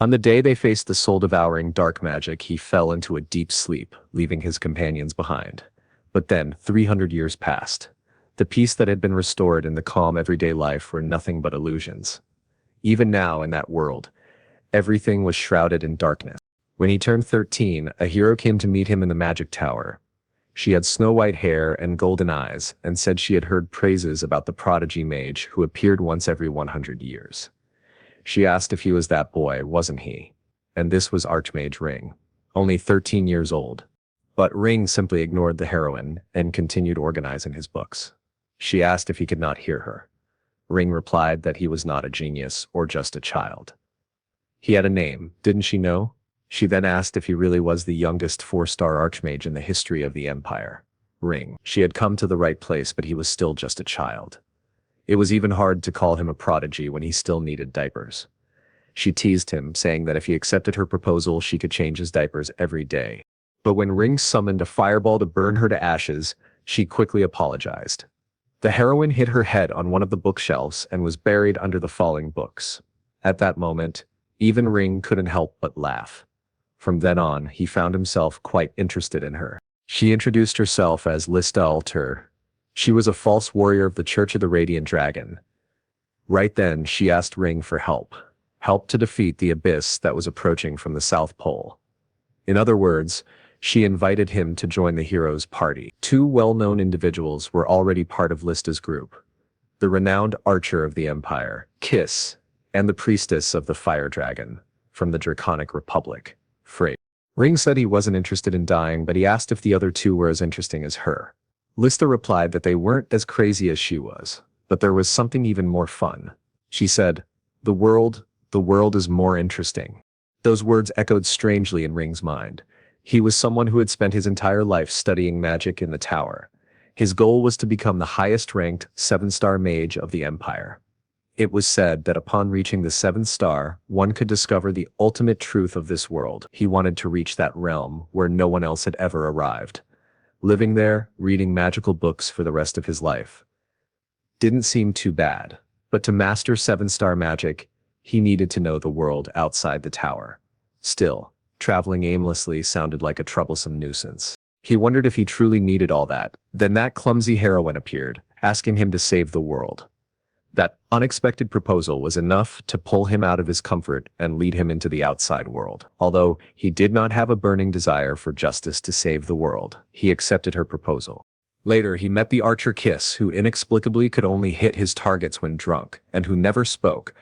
On the day they faced the soul-devouring dark magic, he fell into a deep sleep, leaving his companions behind. But then, 300 years passed. The peace that had been restored in the calm everyday life were nothing but illusions. Even now, in that world, everything was shrouded in darkness. When he turned 13, a hero came to meet him in the magic tower. She had snow-white hair and golden eyes, and said she had heard praises about the prodigy mage who appeared once every 100 years. She asked if he was that boy, wasn't he? And this was Archmage Ring, only 13 years old. But Ring simply ignored the heroine and continued organizing his books. She asked if he could not hear her. Ring replied that he was not a genius or just a child. He had a name, didn't she know? She then asked if he really was the youngest 4-star archmage in the history of the Empire. Ring. She had come to the right place, but he was still just a child. It was even hard to call him a prodigy when he still needed diapers. She teased him, saying that if he accepted her proposal, she could change his diapers every day. But when Ring summoned a fireball to burn her to ashes, she quickly apologized. The heroine hit her head on one of the bookshelves and was buried under the falling books. At that moment, even Ring couldn't help but laugh. From then on, he found himself quite interested in her. She introduced herself as Lista Alter. She was a false warrior of the Church of the Radiant Dragon. Right then, she asked Ring for help. Help to defeat the abyss that was approaching from the South Pole. In other words, she invited him to join the hero's party. Two well-known individuals were already part of Lista's group. The renowned archer of the Empire, Kiss, and the priestess of the Fire Dragon, from the Draconic Republic, Frey. Ring said he wasn't interested in dying, but he asked if the other two were as interesting as her. Lista replied that they weren't as crazy as she was, but there was something even more fun. She said, the world is more interesting. Those words echoed strangely in Ring's mind. He was someone who had spent his entire life studying magic in the tower. His goal was to become the highest-ranked 7-star mage of the Empire. It was said that upon reaching the 7th star, one could discover the ultimate truth of this world. He wanted to reach that realm where no one else had ever arrived. Living there, reading magical books for the rest of his life. Didn't seem too bad, but to master 7-star magic, he needed to know the world outside the tower. Still, traveling aimlessly sounded like a troublesome nuisance. He wondered if he truly needed all that. Then that clumsy heroine appeared, asking him to save the world. That unexpected proposal was enough to pull him out of his comfort and lead him into the outside world. Although he did not have a burning desire for justice to save the world, he accepted her proposal. Later, he met the archer Kiss, who inexplicably could only hit his targets when drunk, and who never spoke.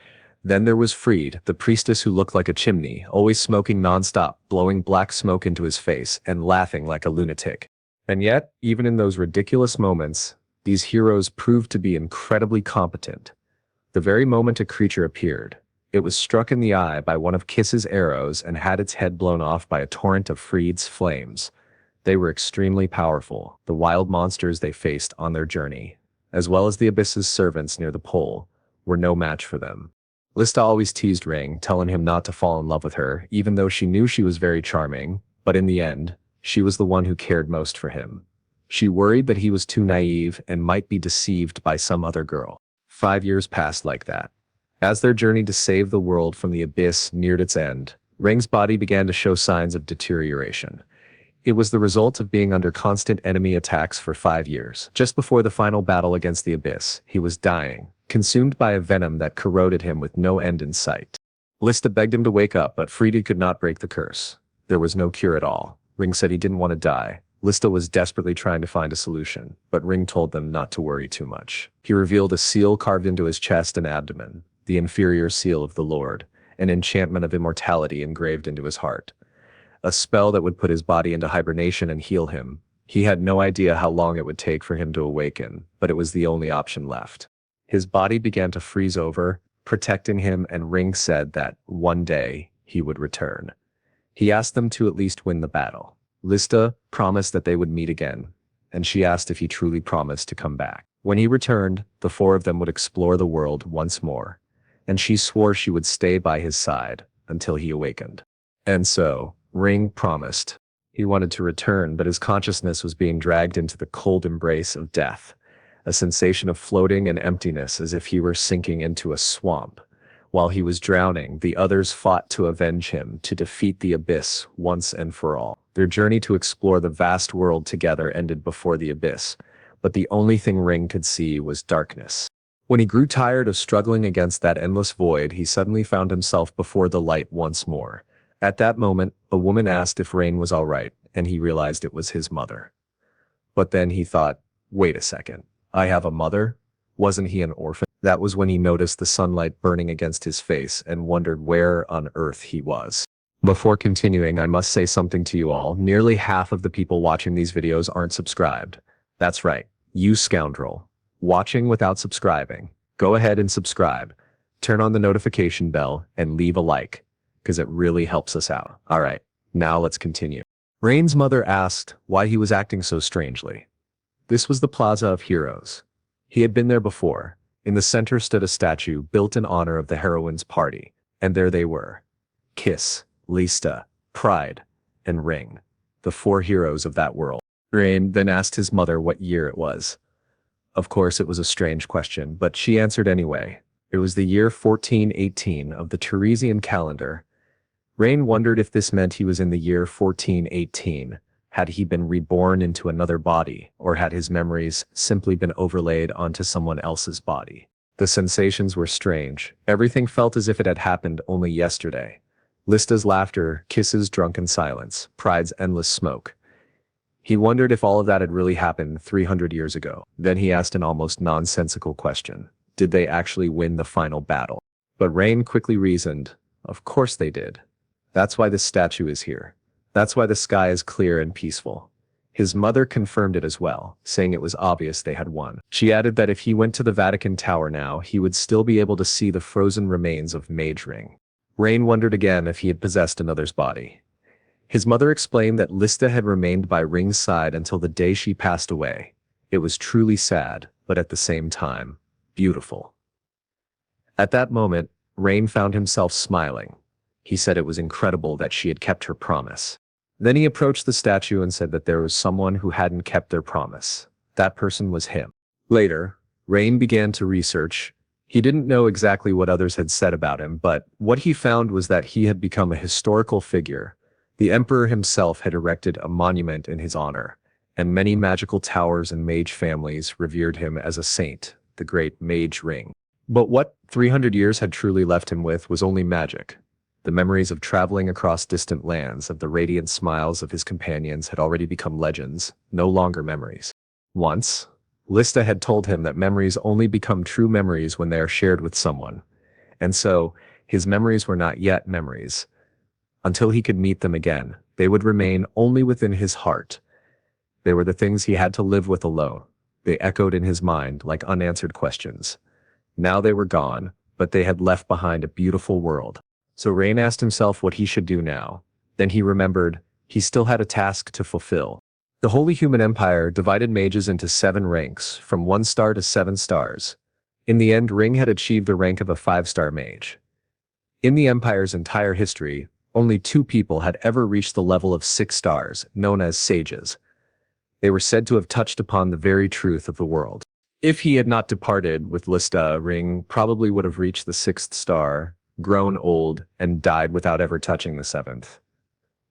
Then there was Freed, the priestess who looked like a chimney, always smoking non-stop, blowing black smoke into his face and laughing like a lunatic. And yet, even in those ridiculous moments, these heroes proved to be incredibly competent. The very moment a creature appeared, it was struck in the eye by one of Kiss's arrows and had its head blown off by a torrent of Freed's flames. They were extremely powerful, the wild monsters they faced on their journey, as well as the abyss's servants near the pole, were no match for them. Lista always teased Ring, telling him not to fall in love with her, even though she knew she was very charming, but in the end, she was the one who cared most for him. She worried that he was too naive and might be deceived by some other girl. 5 years passed like that. As their journey to save the world from the abyss neared its end, Ring's body began to show signs of deterioration. It was the result of being under constant enemy attacks for 5 years. Just before the final battle against the abyss, he was dying, consumed by a venom that corroded him with no end in sight. Lista begged him to wake up, but Friede could not break the curse. There was no cure at all. Ring said he didn't want to die. Lista was desperately trying to find a solution, but Ring told them not to worry too much. He revealed a seal carved into his chest and abdomen, the inferior seal of the Lord, an enchantment of immortality engraved into his heart. A spell that would put his body into hibernation and heal him. He had no idea how long it would take for him to awaken, but it was the only option left. His body began to freeze over, protecting him, and Ring said that one day he would return. He asked them to at least win the battle. Lista promised that they would meet again, and she asked if he truly promised to come back. When he returned, the 4 of them would explore the world once more, and she swore she would stay by his side until he awakened. And so, Ring promised. He wanted to return, but his consciousness was being dragged into the cold embrace of death, a sensation of floating and emptiness as if he were sinking into a swamp. While he was drowning, the others fought to avenge him, to defeat the abyss once and for all. Their journey to explore the vast world together ended before the abyss, but the only thing Ring could see was darkness. When he grew tired of struggling against that endless void, he suddenly found himself before the light once more. At that moment, a woman asked if Rain was all right, and he realized it was his mother. But then he thought, wait a second, I have a mother? Wasn't he an orphan? That was when he noticed the sunlight burning against his face and wondered where on earth he was. Before continuing, I must say something to you all. Nearly half of the people watching these videos aren't subscribed. That's right, you scoundrel. Watching without subscribing. Go ahead and subscribe. Turn on the notification bell and leave a like, because it really helps us out. Alright, now let's continue. Rain's mother asked why he was acting so strangely. This was the Plaza of Heroes. He had been there before. In the center stood a statue built in honor of the heroine's party, and there they were. Kiss, Lista, Pride, and Ring, the four heroes of that world. Rain then asked his mother what year it was. Of course, it was a strange question, but she answered anyway. It was the year 1418 of the Teresian calendar. Rain wondered if this meant he was in the year 1418. Had he been reborn into another body, or had his memories simply been overlaid onto someone else's body? The sensations were strange. Everything felt as if it had happened only yesterday. Lista's laughter, kisses, drunken silence, Pride's endless smoke. He wondered if all of that had really happened 300 years ago. Then he asked an almost nonsensical question. Did they actually win the final battle? But Rain quickly reasoned, of course they did. That's why this statue is here. That's why the sky is clear and peaceful. His mother confirmed it as well, saying it was obvious they had won. She added that if he went to the Vatican Tower now, he would still be able to see the frozen remains of Mage Ring. Rain wondered again if he had possessed another's body. His mother explained that Lista had remained by Ring's side until the day she passed away. It was truly sad, but at the same time, beautiful. At that moment, Rain found himself smiling. He said it was incredible that she had kept her promise. Then he approached the statue and said that there was someone who hadn't kept their promise. That person was him. Later, Rain began to research. He didn't know exactly what others had said about him, but what he found was that he had become a historical figure. The emperor himself had erected a monument in his honor, and many magical towers and mage families revered him as a saint, the great Mage Ring. But what 300 years had truly left him with was only magic. The memories of traveling across distant lands, of the radiant smiles of his companions had already become legends, no longer memories. Once, Lista had told him that memories only become true memories when they are shared with someone. And so, his memories were not yet memories. Until he could meet them again, they would remain only within his heart. They were the things he had to live with alone. They echoed in his mind like unanswered questions. Now they were gone, but they had left behind a beautiful world. So Rain asked himself what he should do now. Then he remembered, he still had a task to fulfill. The Holy Human Empire divided mages into 7 ranks, from 1 star to 7 stars. In the end, Ring had achieved the rank of a 5-star mage. In the Empire's entire history, only 2 people had ever reached the level of 6 stars, known as sages. They were said to have touched upon the very truth of the world. If he had not departed with Lista, Ring probably would have reached the 6th star, grown old, and died without ever touching the 7th.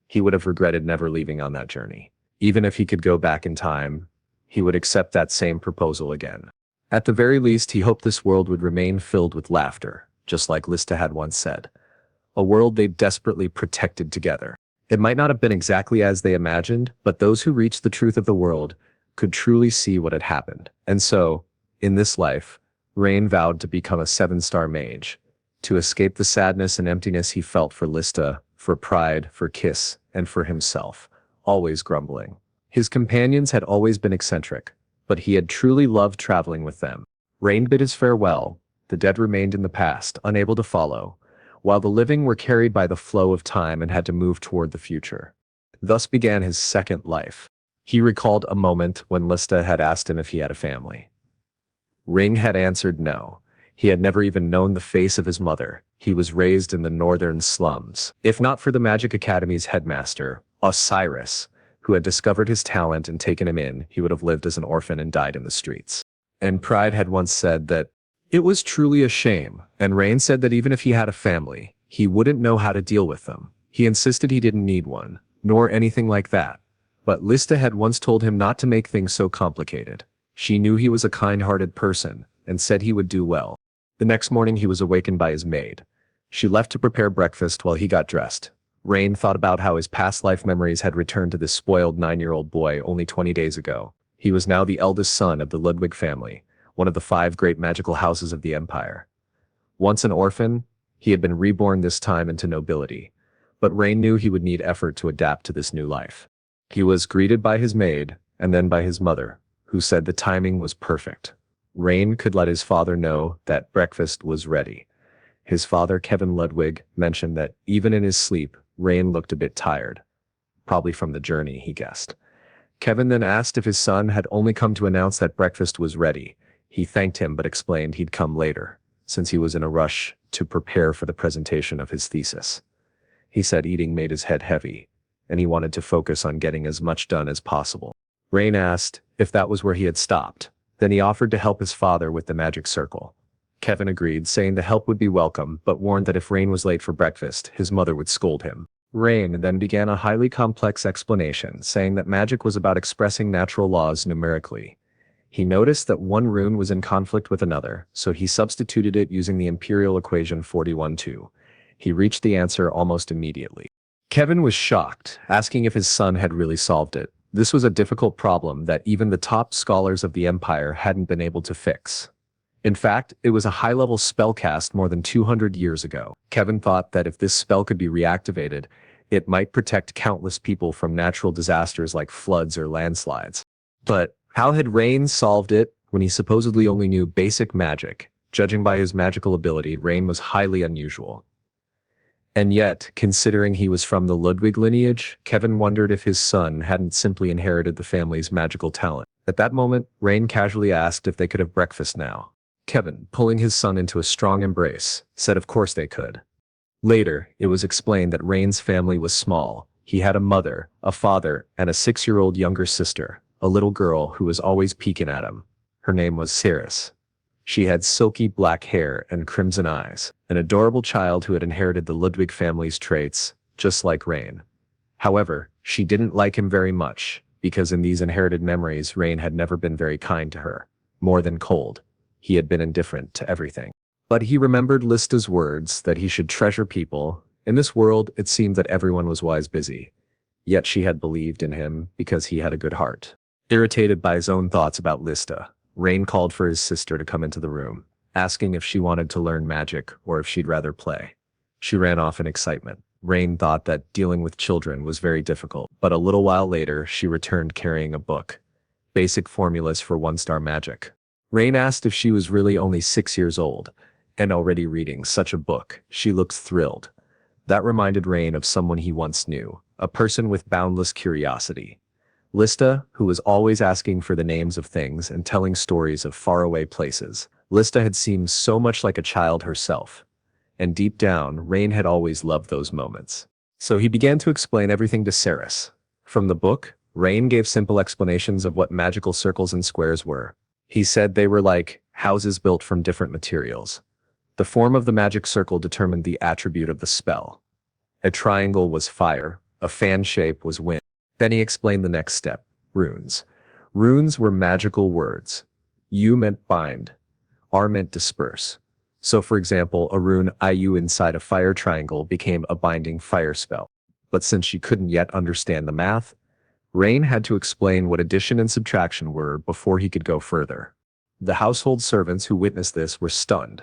He would have regretted never leaving on that journey. Even if he could go back in time, he would accept that same proposal again. At the very least, he hoped this world would remain filled with laughter, just like Lista had once said. A world they desperately protected together. It might not have been exactly as they imagined, but those who reached the truth of the world could truly see what had happened. And so, in this life, Rain vowed to become a 7-star mage, to escape the sadness and emptiness he felt for Lista, for Pride, for Kiss, and for himself, always grumbling. His companions had always been eccentric, but he had truly loved traveling with them. Rain bid his farewell. The dead remained in the past, unable to follow, while the living were carried by the flow of time and had to move toward the future. Thus began his second life. He recalled a moment when Lista had asked him if he had a family. Ring had answered no. He had never even known the face of his mother. He was raised in the northern slums. If not for the Magic Academy's headmaster, Osiris, who had discovered his talent and taken him in, he would have lived as an orphan and died in the streets. And Pride had once said that It was truly a shame, and Rain said that even if he had a family, he wouldn't know how to deal with them. He insisted he didn't need one, nor anything like that. But Lista had once told him not to make things so complicated. She knew he was a kind-hearted person, and said he would do well. The next morning he was awakened by his maid. She left to prepare breakfast while he got dressed. Rain thought about how his past life memories had returned to this spoiled 9-year-old boy only 20 days ago. He was now the eldest son of the Ludwig family, one of the 5 great magical houses of the empire. Once an orphan, he had been reborn this time into nobility. But Rain knew he would need effort to adapt to this new life. He was greeted by his maid, and then by his mother, who said the timing was perfect. Rain could let his father know that breakfast was ready. His father, Kevin Ludwig, mentioned that even in his sleep, Rain looked a bit tired. Probably from the journey, he guessed. Kevin then asked if his son had only come to announce that breakfast was ready. He thanked him but explained he'd come later, since he was in a rush to prepare for the presentation of his thesis. He said eating made his head heavy, and he wanted to focus on getting as much done as possible. Rain asked if that was where he had stopped. Then he offered to help his father with the magic circle. Kevin agreed, saying the help would be welcome, but warned that if Rain was late for breakfast, his mother would scold him. Rain then began a highly complex explanation, saying that magic was about expressing natural laws numerically. He noticed that one rune was in conflict with another, so he substituted it using the imperial equation 41-2. He reached the answer almost immediately. Kevin was shocked, asking if his son had really solved it. This was a difficult problem that even the top scholars of the empire hadn't been able to fix. In fact, it was a high-level spell cast more than 200 years ago. Kevin thought that if this spell could be reactivated, it might protect countless people from natural disasters like floods or landslides. But how had Rain solved it when he supposedly only knew basic magic? Judging by his magical ability, Rain was highly unusual. And yet, considering he was from the Ludwig lineage, Kevin wondered if his son hadn't simply inherited the family's magical talent. At that moment, Rain casually asked if they could have breakfast now. Kevin, pulling his son into a strong embrace, said of course they could. Later, it was explained that Rain's family was small. He had a mother, a father, and a 6-year-old younger sister, a little girl who was always peeking at him. Her name was Ceres. She had silky black hair and crimson eyes, an adorable child who had inherited the Ludwig family's traits, just like Rain. However, she didn't like him very much, because in these inherited memories Rain had never been very kind to her. More than cold. He had been indifferent to everything. But he remembered Lista's words that he should treasure people. In this world, it seemed that everyone was wise busy. Yet she had believed in him because he had a good heart. Irritated by his own thoughts about Lista, Rain called for his sister to come into the room, asking if she wanted to learn magic or if she'd rather play. She ran off in excitement. Rain thought that dealing with children was very difficult, but a little while later she returned carrying a book. Basic Formulas for 1-Star Magic. Rain asked if she was really only 6 years old, and already reading such a book. She looked thrilled. That reminded Rain of someone he once knew, a person with boundless curiosity. Lista, who was always asking for the names of things and telling stories of faraway places. Lista had seemed so much like a child herself. And deep down, Rain had always loved those moments. So he began to explain everything to Ceres. From the book, Rain gave simple explanations of what magical circles and squares were. He said they were like houses built from different materials. The form of the magic circle determined the attribute of the spell. A triangle was fire, a fan shape was wind. Then he explained the next step, runes. Runes were magical words. U meant bind. R meant disperse. So for example, a rune IU inside a fire triangle became a binding fire spell. But since she couldn't yet understand the math, Rain had to explain what addition and subtraction were before he could go further. The household servants who witnessed this were stunned.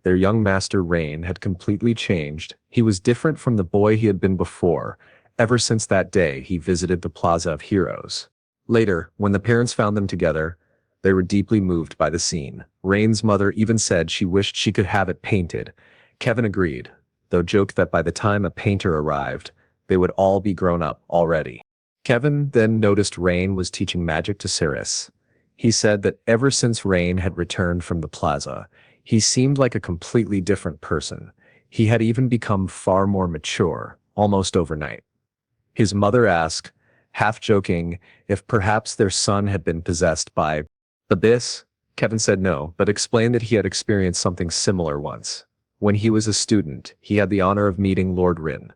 Their young master Rain had completely changed. He was different from the boy he had been before. Ever since that day, he visited the Plaza of Heroes. Later, when the parents found them together, they were deeply moved by the scene. Rain's mother even said she wished she could have it painted. Kevin agreed, though joked that by the time a painter arrived, they would all be grown up already. Kevin then noticed Rain was teaching magic to Ceres. He said that ever since Rain had returned from the plaza, he seemed like a completely different person. He had even become far more mature, almost overnight. His mother asked, half joking, if perhaps their son had been possessed by the abyss. Kevin said no, but explained that he had experienced something similar once. When he was a student, he had the honor of meeting Lord Rin.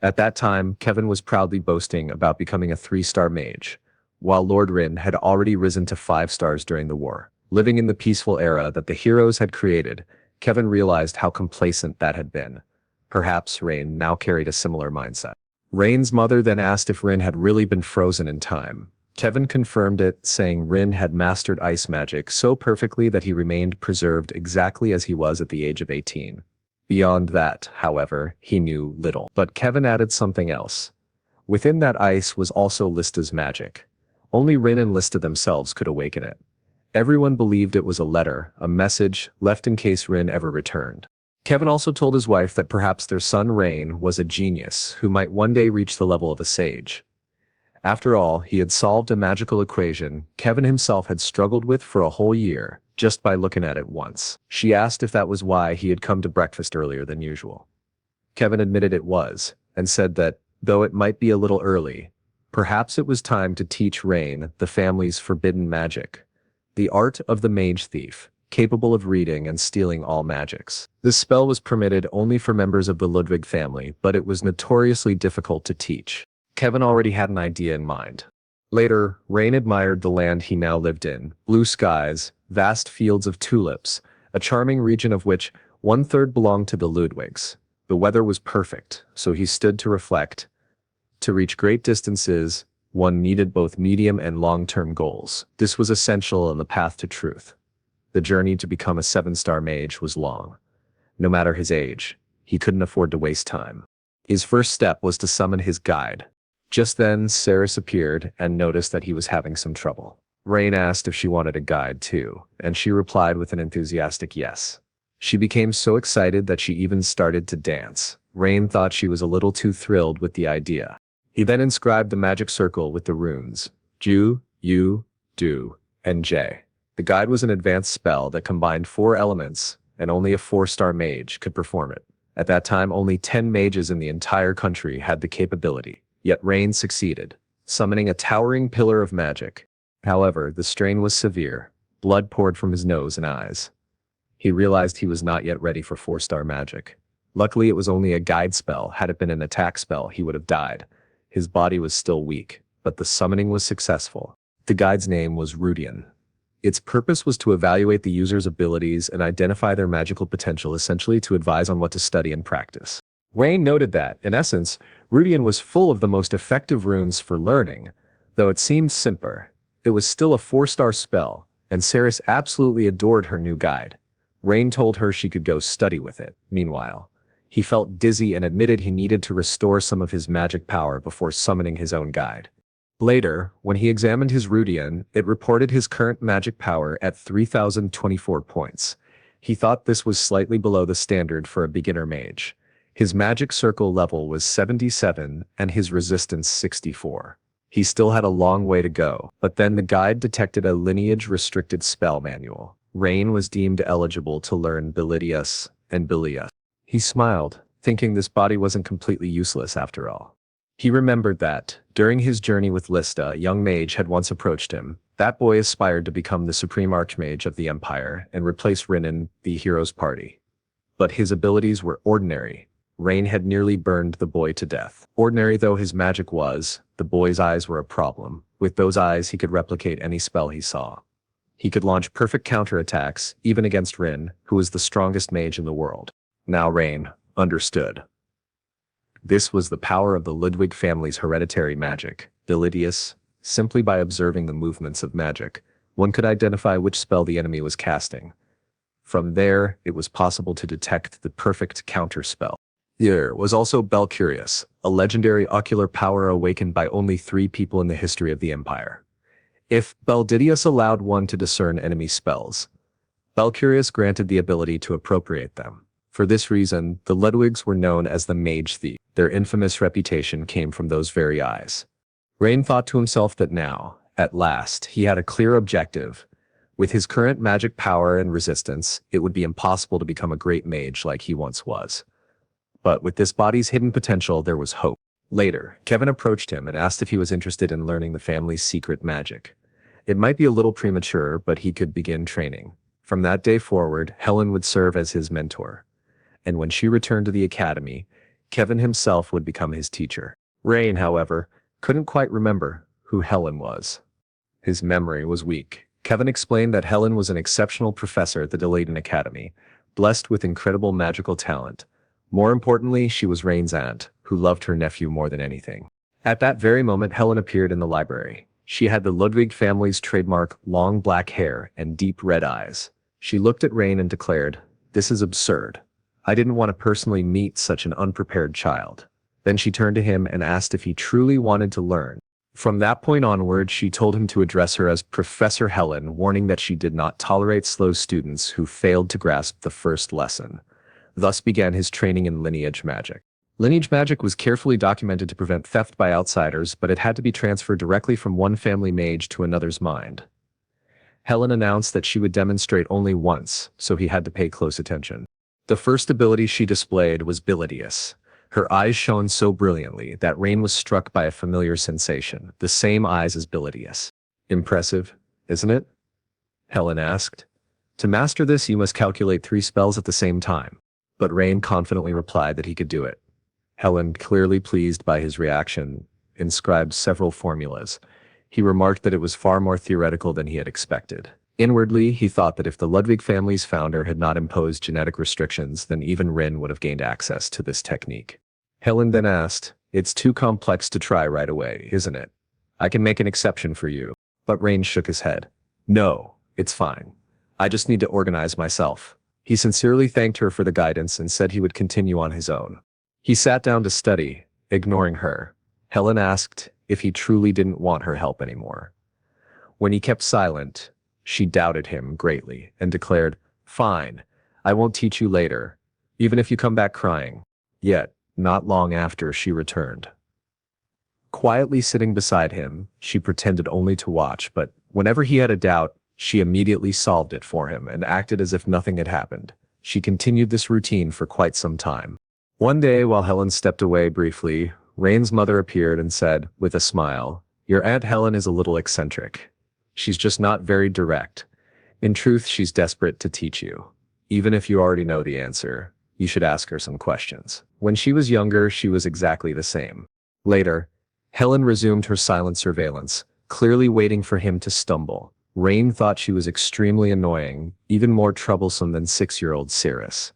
At that time, Kevin was proudly boasting about becoming a 3-star mage, while Lord Rin had already risen to 5 stars during the war. Living in the peaceful era that the heroes had created, Kevin realized how complacent that had been. Perhaps Rain now carried a similar mindset. Rain's mother then asked if Rin had really been frozen in time. Kevin confirmed it, saying Rin had mastered ice magic so perfectly that he remained preserved exactly as he was at the age of 18. Beyond that, however, he knew little. But Kevin added something else. Within that ice was also Lista's magic. Only Rin and Lista themselves could awaken it. Everyone believed it was a letter, a message, left in case Rin ever returned. Kevin also told his wife that perhaps their son Rain was a genius who might one day reach the level of a sage. After all, he had solved a magical equation Kevin himself had struggled with for a whole year, just by looking at it once. She asked if that was why he had come to breakfast earlier than usual. Kevin admitted it was, and said that, though it might be a little early, perhaps it was time to teach Rain the family's forbidden magic. The art of the mage thief, capable of reading and stealing all magics. This spell was permitted only for members of the Ludwig family, but it was notoriously difficult to teach. Kevin already had an idea in mind. Later, Rain admired the land he now lived in, blue skies, vast fields of tulips, a charming region of which 1/3 belonged to the Ludwigs. The weather was perfect, so he stood to reflect. To reach great distances, one needed both medium and long-term goals. This was essential on the path to truth. The journey to become a 7-star mage was long. No matter his age, he couldn't afford to waste time. His first step was to summon his guide. Just then, Saris appeared and noticed that he was having some trouble. Rain asked if she wanted a guide too, and she replied with an enthusiastic yes. She became so excited that she even started to dance. Rain thought she was a little too thrilled with the idea. He then inscribed the magic circle with the runes Ju, Yu, Du, and J. The guide was an advanced spell that combined 4 elements, and only a 4-star mage could perform it. At that time, only 10 mages in the entire country had the capability. Yet Rain succeeded, summoning a towering pillar of magic. However, the strain was severe. Blood poured from his nose and eyes. He realized he was not yet ready for 4-star magic. Luckily, it was only a guide spell. Had it been an attack spell, he would have died. His body was still weak, but the summoning was successful. The guide's name was Rudian. Its purpose was to evaluate the user's abilities and identify their magical potential, essentially to advise on what to study and practice. Rain noted that, in essence, Rudian was full of the most effective runes for learning. Though it seemed simpler, it was still a 4-star spell, and Saris absolutely adored her new guide. Rain told her she could go study with it. Meanwhile, he felt dizzy and admitted he needed to restore some of his magic power before summoning his own guide. Later, when he examined his Rudian, it reported his current magic power at 3,024 points. He thought this was slightly below the standard for a beginner mage. His magic circle level was 77 and his resistance 64. He still had a long way to go, but then the guide detected a lineage-restricted spell manual. Rain was deemed eligible to learn Bilidius and Bilius. He smiled, thinking this body wasn't completely useless after all. He remembered that, during his journey with Lista, a young mage had once approached him. That boy aspired to become the supreme archmage of the Empire and replace Rin, the hero's party. But his abilities were ordinary. Rain had nearly burned the boy to death. Ordinary though his magic was, the boy's eyes were a problem. With those eyes he could replicate any spell he saw. He could launch perfect counterattacks, even against Rin, who was the strongest mage in the world. Now Rain understood. This was the power of the Ludwig family's hereditary magic, Bilidius. Simply by observing the movements of magic, one could identify which spell the enemy was casting. From there, it was possible to detect the perfect counterspell. There was also Belcurious, a legendary ocular power awakened by only 3 people in the history of the Empire. If Beldidius allowed one to discern enemy spells, Belcurious granted the ability to appropriate them. For this reason, the Ludwigs were known as the Mage Thief. Their infamous reputation came from those very eyes. Rain thought to himself that now, at last, he had a clear objective. With his current magic power and resistance, it would be impossible to become a great mage like he once was. But with this body's hidden potential, there was hope. Later, Kevin approached him and asked if he was interested in learning the family's secret magic. It might be a little premature, but he could begin training. From that day forward, Helen would serve as his mentor. And when she returned to the academy, Kevin himself would become his teacher. Rain, however, couldn't quite remember who Helen was. His memory was weak. Kevin explained that Helen was an exceptional professor at the Delayden Academy, blessed with incredible magical talent. More importantly, she was Rain's aunt, who loved her nephew more than anything. At that very moment, Helen appeared in the library. She had the Ludwig family's trademark long black hair and deep red eyes. She looked at Rain and declared, "This is absurd. I didn't want to personally meet such an unprepared child." Then she turned to him and asked if he truly wanted to learn. From that point onward, she told him to address her as Professor Helen, warning that she did not tolerate slow students who failed to grasp the first lesson. Thus began his training in lineage magic. Lineage magic was carefully documented to prevent theft by outsiders, but it had to be transferred directly from one family mage to another's mind. Helen announced that she would demonstrate only once, so he had to pay close attention. The first ability she displayed was Bilidius. Her eyes shone so brilliantly that Rain was struck by a familiar sensation, the same eyes as Bilidius. "Impressive, isn't it?" Helen asked. "To master this, you must calculate 3 spells at the same time." But Rain confidently replied that he could do it. Helen, clearly pleased by his reaction, inscribed several formulas. He remarked that it was far more theoretical than he had expected. Inwardly, he thought that if the Ludwig family's founder had not imposed genetic restrictions, then even Rin would have gained access to this technique. Helen then asked, "It's too complex to try right away, isn't it? I can make an exception for you." But Rain shook his head. "No, it's fine. I just need to organize myself." He sincerely thanked her for the guidance and said he would continue on his own. He sat down to study, ignoring her. Helen asked if he truly didn't want her help anymore. When he kept silent, she doubted him greatly and declared, "Fine, I won't teach you later, even if you come back crying." Yet, not long after, she returned. Quietly sitting beside him, she pretended only to watch, but whenever he had a doubt, she immediately solved it for him and acted as if nothing had happened. She continued this routine for quite some time. One day, while Helen stepped away briefly, Rain's mother appeared and said, with a smile, "Your Aunt Helen is a little eccentric. She's just not very direct. In truth, she's desperate to teach you. Even if you already know the answer, you should ask her some questions." When she was younger, she was exactly the same. Later, Helen resumed her silent surveillance, clearly waiting for him to stumble. Rain thought she was extremely annoying, even more troublesome than 6-year-old Cirrus.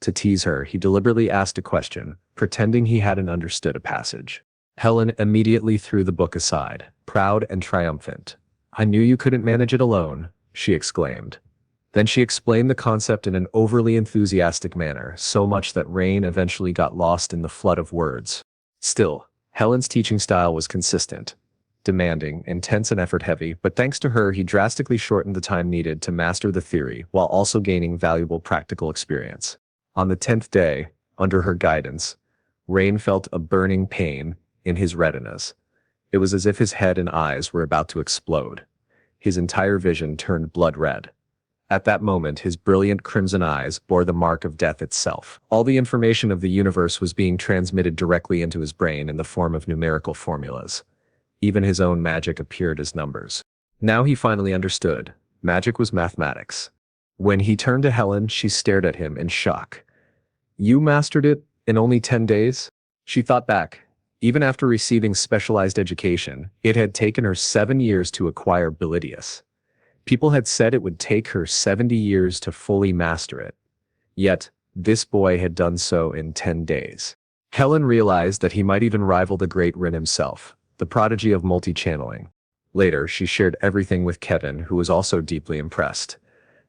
To tease her, he deliberately asked a question, pretending he hadn't understood a passage. Helen immediately threw the book aside, proud and triumphant. "I knew you couldn't manage it alone," she exclaimed. Then she explained the concept in an overly enthusiastic manner, so much that Rain eventually got lost in the flood of words. Still, Helen's teaching style was consistent, demanding, intense and effort-heavy, but thanks to her, he drastically shortened the time needed to master the theory while also gaining valuable practical experience. On the 10th day, under her guidance, Rain felt a burning pain in his retinas. It was as if his head and eyes were about to explode. His entire vision turned blood red. At that moment, his brilliant crimson eyes bore the mark of death itself. All the information of the universe was being transmitted directly into his brain in the form of numerical formulas. Even his own magic appeared as numbers. Now he finally understood. Magic was mathematics. When he turned to Helen, she stared at him in shock. "You mastered it in only 10 days? She thought back. Even after receiving specialized education, it had taken her 7 years to acquire Bilidius. People had said it would take her 70 years to fully master it. Yet, this boy had done so in 10 days. Helen realized that he might even rival the great Rin himself, the prodigy of multi-channeling. Later, she shared everything with Kevin, who was also deeply impressed.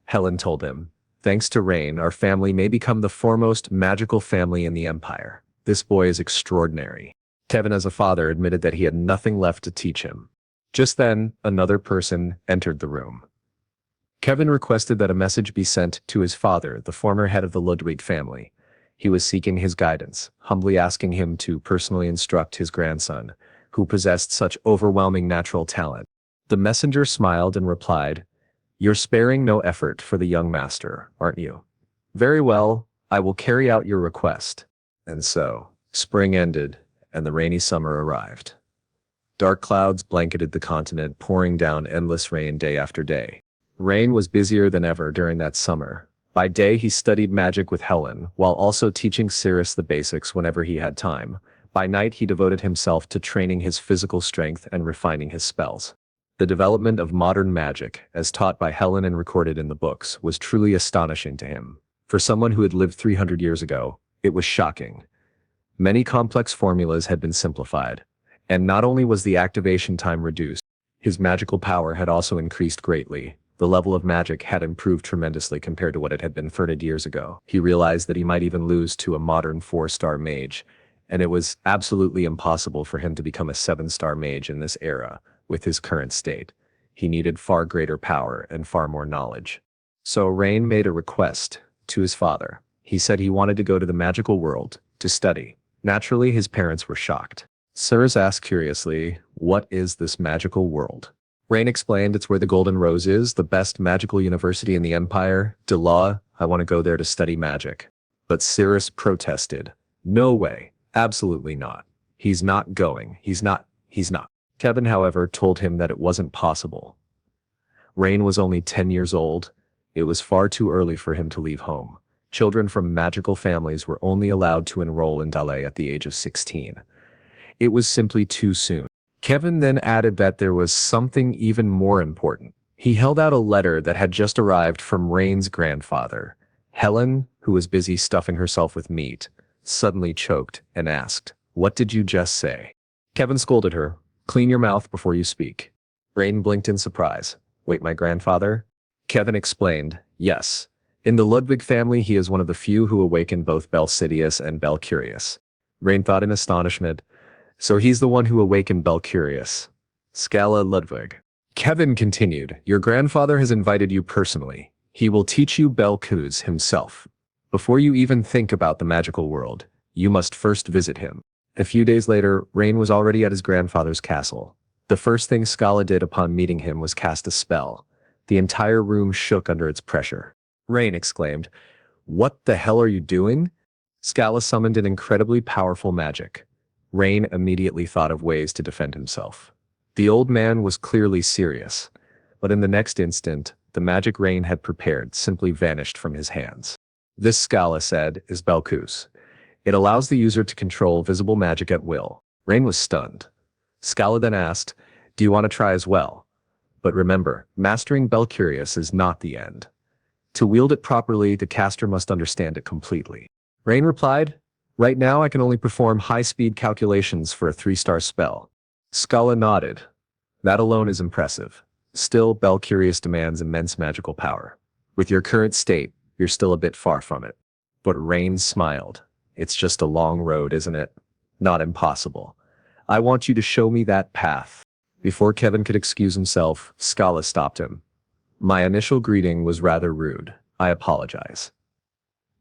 Helen told him, "Thanks to Rain, our family may become the foremost magical family in the Empire. This boy is extraordinary." Kevin, as a father, admitted that he had nothing left to teach him. Just then, another person entered the room. Kevin requested that a message be sent to his father, the former head of the Ludwig family. He was seeking his guidance, humbly asking him to personally instruct his grandson, who possessed such overwhelming natural talent. The messenger smiled and replied, "You're sparing no effort for the young master, aren't you? Very well, I will carry out your request." And so, spring ended, and the rainy summer arrived. Dark clouds blanketed the continent, pouring down endless rain day after day. Rain was busier than ever during that summer. By day he studied magic with Helen, while also teaching Cirrus the basics whenever he had time. By night he devoted himself to training his physical strength and refining his spells. The development of modern magic, as taught by Helen and recorded in the books, was truly astonishing to him. For someone who had lived 300 years ago, it was shocking. Many complex formulas had been simplified, and not only was the activation time reduced, his magical power had also increased greatly. The level of magic had improved tremendously compared to what it had been 30 years ago. He realized that he might even lose to a modern 4-star mage, and it was absolutely impossible for him to become a 7-star mage in this era. With his current state, he needed far greater power and far more knowledge. So Rain made a request to his father. He said he wanted to go to the magical world to study. Naturally, his parents were shocked. Cirrus asked curiously, "What is this magical world?" Rain explained, "It's where the Golden Rose is, the best magical university in the Empire. Delaw, I want to go there to study magic." But Cirrus protested. "No way. Absolutely not. He's not going. He's not. Kevin, however, told him that it wasn't possible. Rain was only 10 years old. It was far too early for him to leave home. Children from magical families were only allowed to enroll in Dale at the age of 16. It was simply too soon. Kevin then added that there was something even more important. He held out a letter that had just arrived from Rain's grandfather. Helen, who was busy stuffing herself with meat, suddenly choked and asked, "What did you just say?" Kevin scolded her. "Clean your mouth before you speak." Rain blinked in surprise. "Wait, my grandfather?" Kevin explained, "Yes. In the Ludwig family he is one of the few who awakened both Belsidius and Belcurious." Rain thought in astonishment, "So he's the one who awakened Belcurious. Scala Ludwig." Kevin continued, "Your grandfather has invited you personally. He will teach you Belcus himself. Before you even think about the magical world, you must first visit him." A few days later, Rain was already at his grandfather's castle. The first thing Scala did upon meeting him was cast a spell. The entire room shook under its pressure. Rain exclaimed, "What the hell are you doing?" Scala summoned an incredibly powerful magic. Rain immediately thought of ways to defend himself. The old man was clearly serious, but in the next instant, the magic Rain had prepared simply vanished from his hands. "This," Scala said, "is Belcus. It allows the user to control visible magic at will." Rain was stunned. Scala then asked, "Do you want to try as well? But remember, mastering Belcurious is not the end. To wield it properly, the caster must understand it completely." Rain replied, "Right now I can only perform high-speed calculations for a 3-star spell." Scala nodded. "That alone is impressive. Still, Belcurious demands immense magical power. With your current state, you're still a bit far from it." But Rain smiled. "It's just a long road, isn't it? Not impossible. I want you to show me that path." Before Kevin could excuse himself, Scala stopped him. "My initial greeting was rather rude. I apologize.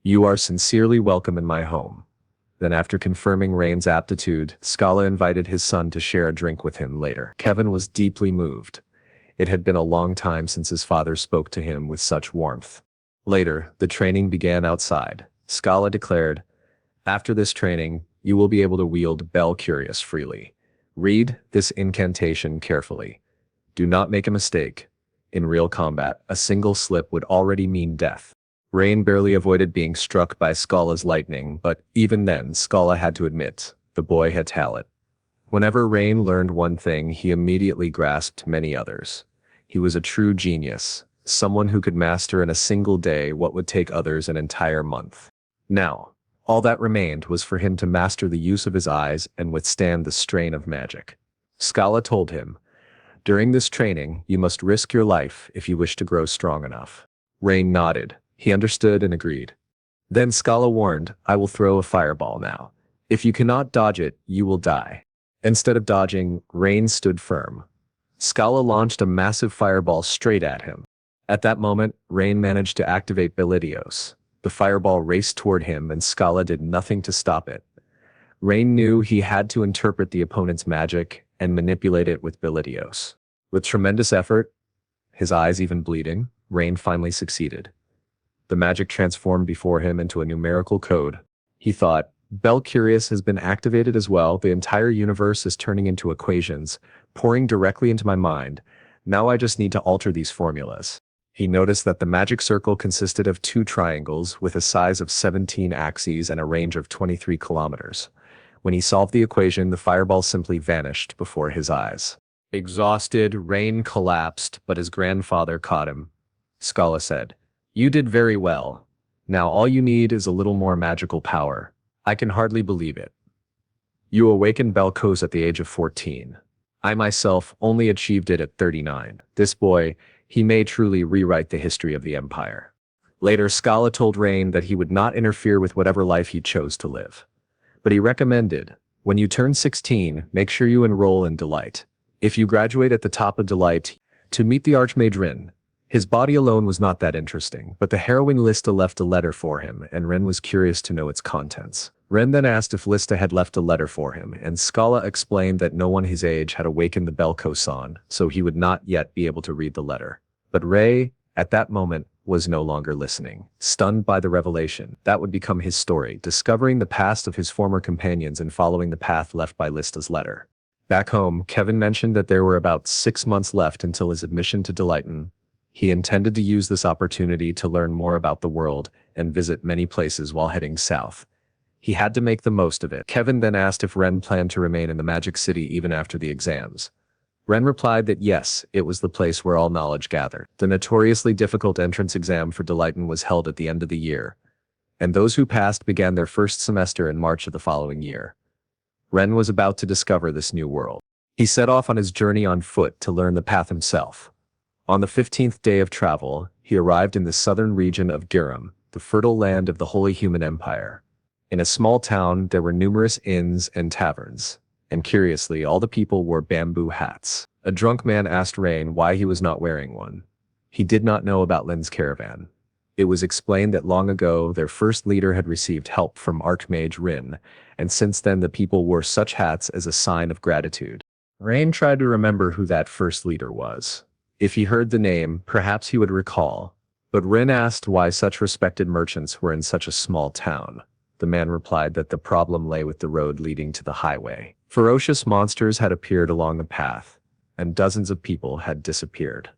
You are sincerely welcome in my home." Then after confirming Rain's aptitude, Scala invited his son to share a drink with him later. Kevin was deeply moved. It had been a long time since his father spoke to him with such warmth. Later, the training began outside. Scala declared, "After this training, you will be able to wield Belcurious freely. Read this incantation carefully. Do not make a mistake. In real combat, a single slip would already mean death." Rain barely avoided being struck by Scala's lightning, but even then Scala had to admit, the boy had talent. Whenever Rain learned one thing, he immediately grasped many others. He was a true genius, someone who could master in a single day what would take others an entire month. Now, all that remained was for him to master the use of his eyes and withstand the strain of magic. Scala told him, "During this training, you must risk your life if you wish to grow strong enough." Rain nodded. He understood and agreed. Then Scala warned, "I will throw a fireball now. If you cannot dodge it, you will die." Instead of dodging, Rain stood firm. Scala launched a massive fireball straight at him. At that moment, Rain managed to activate Bellidios. The fireball raced toward him and Scala did nothing to stop it. Rain knew he had to interpret the opponent's magic and manipulate it with Bellidios. With tremendous effort, his eyes even bleeding, Rain finally succeeded. The magic transformed before him into a numerical code. He thought, Belcurious has been activated as well. The entire universe is turning into equations, pouring directly into my mind. Now I just need to alter these formulas. He noticed that the magic circle consisted of two triangles with a size of 17 axes and a range of 23 kilometers. When he solved the equation, the fireball simply vanished before his eyes. Exhausted, Rain collapsed, but his grandfather caught him. Scala said, "You did very well. Now all you need is a little more magical power." I can hardly believe it. You awakened Belcos at the age of 14. I myself only achieved it at 39. This boy, he may truly rewrite the history of the Empire. Later, Scala told Rain that he would not interfere with whatever life he chose to live. But he recommended, when you turn 16, make sure you enroll in Delight. If you graduate at the top of Delight, to meet the Archmage Rin. His body alone was not that interesting, but the harrowing Lista left a letter for him, and Ren was curious to know its contents. Ren then asked if Lista had left a letter for him, and Scala explained that no one his age had awakened the Belko-san, so he would not yet be able to read the letter. But Ray, at that moment, was no longer listening. Stunned by the revelation, that would become his story, discovering the past of his former companions and following the path left by Lista's letter. Back home, Kevin mentioned that there were about 6 months left until his admission to Delighton. He intended to use this opportunity to learn more about the world and visit many places while heading south. He had to make the most of it. Kevin then asked if Ren planned to remain in the Magic City even after the exams. Ren replied that yes, it was the place where all knowledge gathered. The notoriously difficult entrance exam for Delighton was held at the end of the year, and those who passed began their first semester in March of the following year. Ren was about to discover this new world. He set off on his journey on foot to learn the path himself. On the 15th day of travel, he arrived in the southern region of Giram, the fertile land of the Holy Human Empire. In a small town, there were numerous inns and taverns, and curiously, all the people wore bamboo hats. A drunk man asked Rain why he was not wearing one. He did not know about Lin's caravan. It was explained that long ago, their first leader had received help from Archmage Rin, and since then the people wore such hats as a sign of gratitude. Rain tried to remember who that first leader was. If he heard the name, perhaps he would recall. But Rin asked why such respected merchants were in such a small town. The man replied that the problem lay with the road leading to the highway. Ferocious monsters had appeared along the path, and dozens of people had disappeared.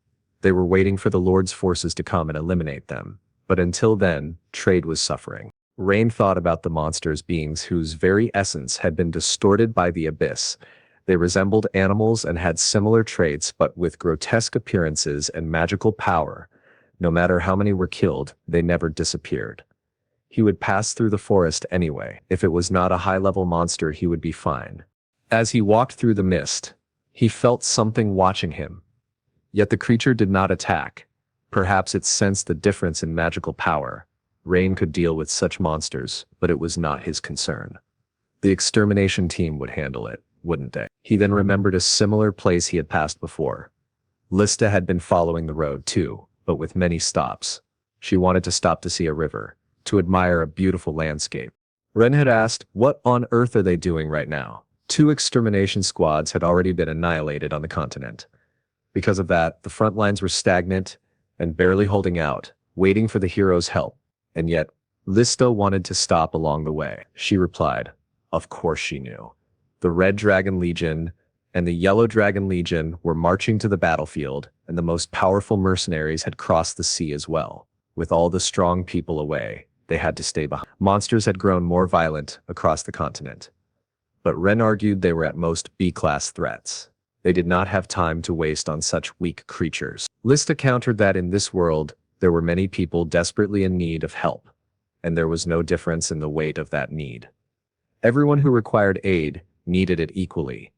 They were waiting for the Lord's forces to come and eliminate them. But until then, trade was suffering. Rain thought about the monsters, beings whose very essence had been distorted by the abyss. They resembled animals and had similar traits, but with grotesque appearances and magical power. No matter how many were killed, they never disappeared. He would pass through the forest anyway. If it was not a high-level monster, he would be fine. As he walked through the mist, he felt something watching him. Yet the creature did not attack. Perhaps it sensed the difference in magical power. Rain could deal with such monsters, but it was not his concern. The extermination team would handle it, wouldn't they? He then remembered a similar place he had passed before. Lista had been following the road too, but with many stops. She wanted to stop to see a river, to admire a beautiful landscape. Ren had asked, what on earth are they doing right now? 2 extermination squads had already been annihilated on the continent. Because of that, the front lines were stagnant and barely holding out, waiting for the heroes' help. And yet, Lista wanted to stop along the way. She replied, of course she knew. The Red Dragon Legion and the Yellow Dragon Legion were marching to the battlefield, and the most powerful mercenaries had crossed the sea as well. With all the strong people away, they had to stay behind. Monsters had grown more violent across the continent. But Ren argued they were at most B-class threats. They did not have time to waste on such weak creatures. Lista countered that in this world, there were many people desperately in need of help, and there was no difference in the weight of that need. Everyone who required aid needed it equally.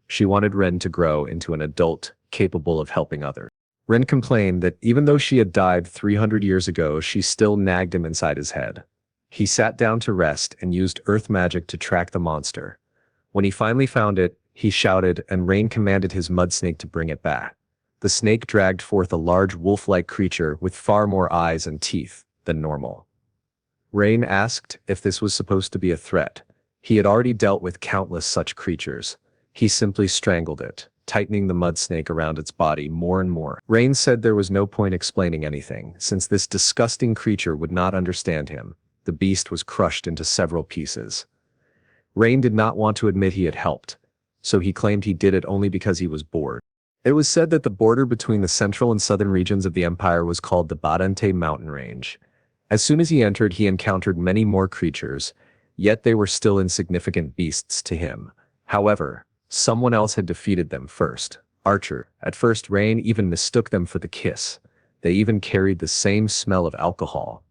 She wanted Ren to grow into an adult capable of helping others. Ren complained that even though she had died 300 years ago, she still nagged him inside his head. He sat down to rest and used earth magic to track the monster. When he finally found it, he shouted, and Rain commanded his mud snake to bring it back. The snake dragged forth a large wolf-like creature with far more eyes and teeth than normal. Rain asked if this was supposed to be a threat. He had already dealt with countless such creatures. He simply strangled it, tightening the mud snake around its body more and more. Rain said there was no point explaining anything, since this disgusting creature would not understand him. The beast was crushed into several pieces. Rain did not want to admit he had helped, so he claimed he did it only because he was bored. It was said that the border between the central and southern regions of the empire was called the Badante mountain range. As soon as he entered, he encountered many more creatures, yet they were still insignificant beasts to him. However, someone else had defeated them first. Archer. At first, Rain even mistook them for the Kiss. They even carried the same smell of alcohol.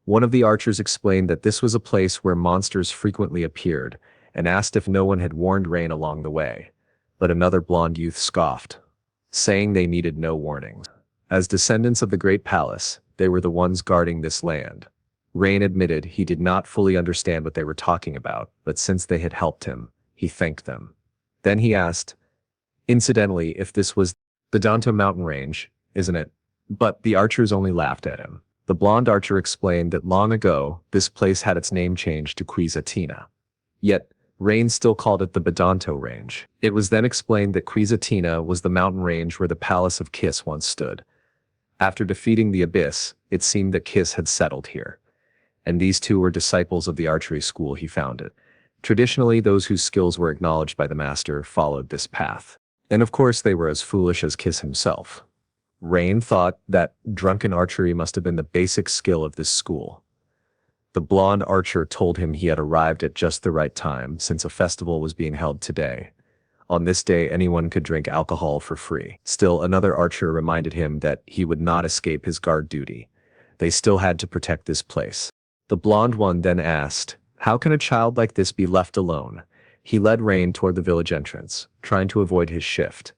One of the archers explained that this was a place where monsters frequently appeared, and asked if no one had warned Rain along the way. But another blonde youth scoffed, saying they needed no warnings. As descendants of the Great Palace, they were the ones guarding this land. Rain admitted he did not fully understand what they were talking about, but since they had helped him, he thanked them. Then he asked, incidentally, if this was the Danto mountain range, isn't it? But the archers only laughed at him. The blonde archer explained that long ago, this place had its name changed to Quizatina. Yet, Rain still called it the Badanto range. It was then explained that Quizatina was the mountain range where the Palace of Kiss once stood. After defeating the Abyss, it seemed that Kiss had settled here. And these two were disciples of the archery school he founded. Traditionally, those whose skills were acknowledged by the master followed this path. And of course, they were as foolish as Kiss himself. Rain thought that drunken archery must have been the basic skill of this school. The blonde archer told him he had arrived at just the right time since a festival was being held today. On this day, anyone could drink alcohol for free. Still, another archer reminded him that he would not escape his guard duty. They still had to protect this place. The blonde one then asked, how can a child like this be left alone? He led Rain toward the village entrance, trying to avoid his shift.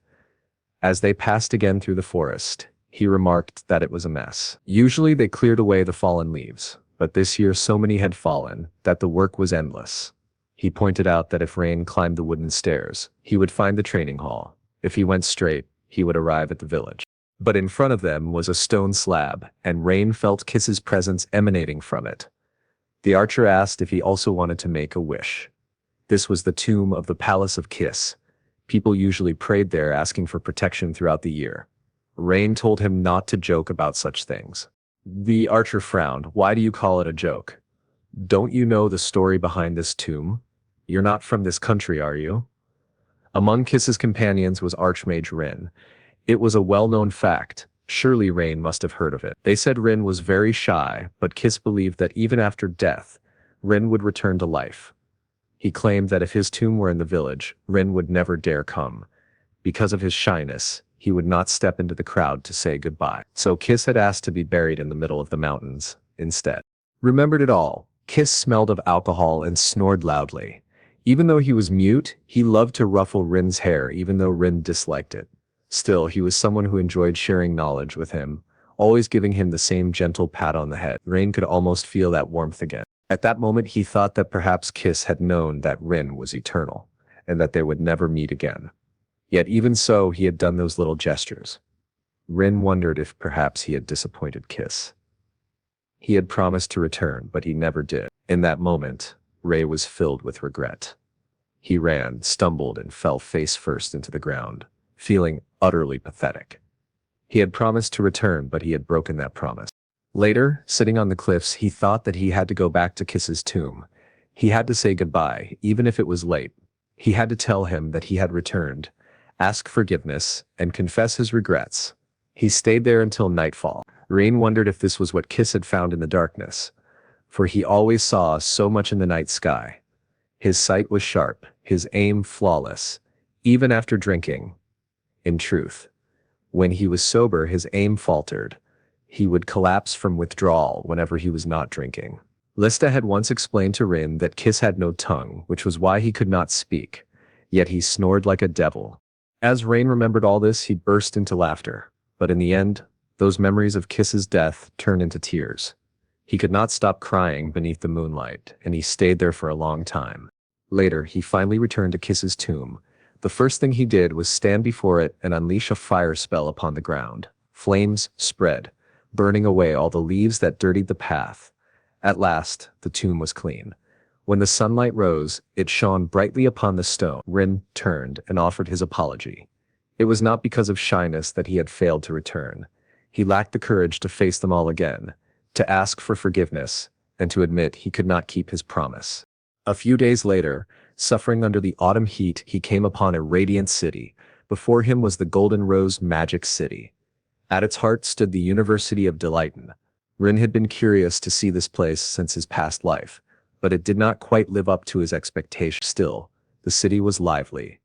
As they passed again through the forest, he remarked that it was a mess. Usually they cleared away the fallen leaves, but this year so many had fallen that the work was endless. He pointed out that if Rain climbed the wooden stairs, he would find the training hall. If he went straight, he would arrive at the village. But in front of them was a stone slab, and Rain felt Kiss's presence emanating from it. The archer asked if he also wanted to make a wish. This was the tomb of the Palace of Kiss. People usually prayed there asking for protection throughout the year. Rain told him not to joke about such things. The archer frowned. Why do you call it a joke? Don't you know the story behind this tomb? You're not from this country, are you? Among Kiss's companions was Archmage Rin. It was a well-known fact. Surely Rain must have heard of it. They said Rin was very shy, but Kiss believed that even after death, Rin would return to life. He claimed that if his tomb were in the village, Rin would never dare come. Because of his shyness, he would not step into the crowd to say goodbye. So Kiss had asked to be buried in the middle of the mountains, instead. Remembered it all. Kiss smelled of alcohol and snored loudly. Even though he was mute, he loved to ruffle Rin's hair even though Rin disliked it. Still, he was someone who enjoyed sharing knowledge with him, always giving him the same gentle pat on the head. Rain could almost feel that warmth again. At that moment, he thought that perhaps Kiss had known that Rin was eternal, and that they would never meet again. Yet even so, he had done those little gestures. Rin wondered if perhaps he had disappointed Kiss. He had promised to return, but he never did. In that moment, Ray was filled with regret. He ran, stumbled, and fell face first into the ground, feeling utterly pathetic. He had promised to return, but he had broken that promise. Later, sitting on the cliffs, he thought that he had to go back to Kiss's tomb. He had to say goodbye, even if it was late. He had to tell him that he had returned, ask forgiveness, and confess his regrets. He stayed there until nightfall. Rain wondered if this was what Kiss had found in the darkness, for he always saw so much in the night sky. His sight was sharp, his aim flawless, even after drinking. In truth, when he was sober, his aim faltered. He would collapse from withdrawal whenever he was not drinking. Lista had once explained to Rin that Kiss had no tongue, which was why he could not speak, yet he snored like a devil. As Rain remembered all this, he burst into laughter. But in the end, those memories of Kiss's death turned into tears. He could not stop crying beneath the moonlight, and he stayed there for a long time. Later, he finally returned to Kiss's tomb. The first thing he did was stand before it and unleash a fire spell upon the ground. Flames spread, burning away all the leaves that dirtied the path. At last, the tomb was clean. When the sunlight rose, it shone brightly upon the stone. Rin turned and offered his apology. It was not because of shyness that he had failed to return. He lacked the courage to face them all again, to ask for forgiveness, and to admit he could not keep his promise. A few days later, Suffering under the autumn heat, he came upon a radiant city. Before him was the Golden Rose Magic City. At its heart stood the University of Delighten. Rin had been curious to see this place since his past life, but it did not quite live up to his expectations. Still, the city was lively,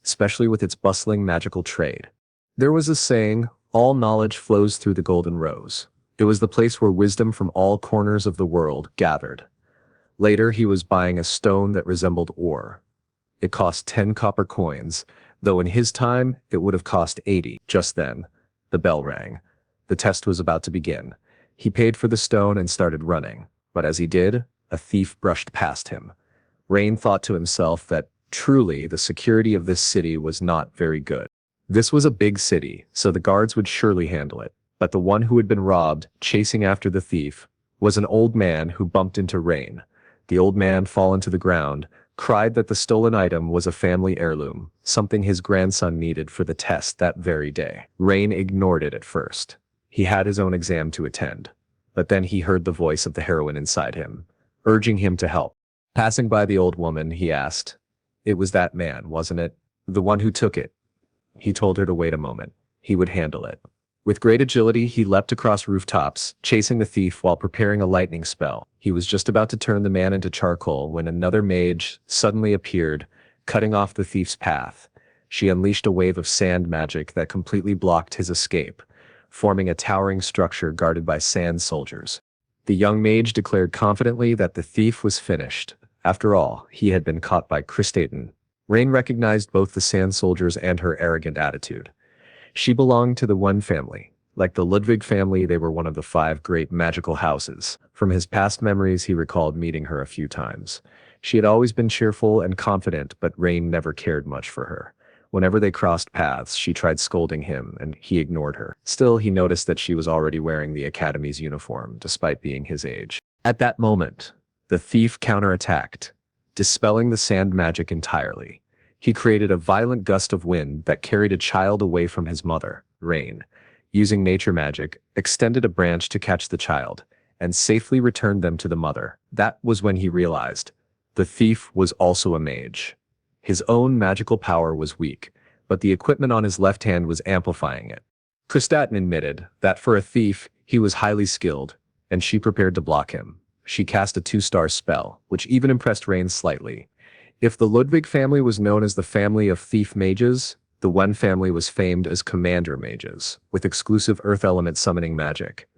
especially with its bustling magical trade. There was a saying, all knowledge flows through the Golden Rose. It was the place where wisdom from all corners of the world gathered. Later he was buying a stone that resembled ore. It cost 10 copper coins, though in his time it would have cost 80. Just then, the bell rang. The test was about to begin. He paid for the stone and started running, but as he did, a thief brushed past him. Rain thought to himself that, truly, the security of this city was not very good. This was a big city, so the guards would surely handle it, but the one who had been robbed, chasing after the thief, was an old man who bumped into Rain. The old man, fallen to the ground, cried that the stolen item was a family heirloom, something his grandson needed for the test that very day. Rain ignored it at first. He had his own exam to attend. But then he heard the voice of the heroine inside him, urging him to help. Passing by the old woman, he asked, "It was that man, wasn't it? The one who took it?" He told her to wait a moment. He would handle it. With great agility, he leapt across rooftops, chasing the thief while preparing a lightning spell. He was just about to turn the man into charcoal when another mage suddenly appeared, cutting off the thief's path. She unleashed a wave of sand magic that completely blocked his escape, forming a towering structure guarded by sand soldiers. The young mage declared confidently that the thief was finished. After all, he had been caught by Kristaten. Rain recognized both the sand soldiers and her arrogant attitude. She belonged to the One family. Like the Ludwig family, they were one of the 5 great magical houses. From his past memories, he recalled meeting her a few times. She had always been cheerful and confident, but Rain never cared much for her. Whenever they crossed paths, she tried scolding him, and he ignored her. Still, he noticed that she was already wearing the academy's uniform, despite being his age. At that moment, the thief counterattacked, dispelling the sand magic entirely. He created a violent gust of wind that carried a child away from his mother. Rain, using nature magic, extended a branch to catch the child, and safely returned them to the mother. That was when he realized the thief was also a mage. His own magical power was weak, but the equipment on his left hand was amplifying it. Kristaten admitted that for a thief, he was highly skilled, and she prepared to block him. She cast a 2-star spell, which even impressed Rain slightly. If the Ludwig family was known as the family of thief mages, the One family was famed as commander mages, with exclusive earth element summoning magic.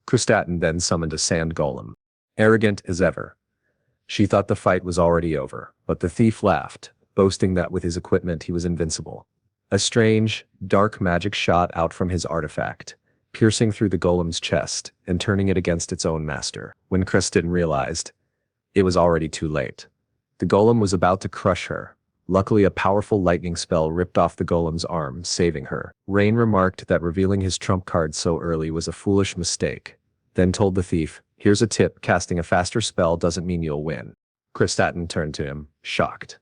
Kristaten then summoned a sand golem. Arrogant as ever. She thought the fight was already over, but the thief laughed, boasting that with his equipment he was invincible. A strange, dark magic shot out from his artifact, piercing through the golem's chest and turning it against its own master. When Kristaten realized, it was already too late. The golem was about to crush her. Luckily, a powerful lightning spell ripped off the golem's arm, saving her. Rain remarked that revealing his trump card so early was a foolish mistake, then told the thief, "Here's a tip, casting a faster spell doesn't mean you'll win." Kristaten turned to him, shocked.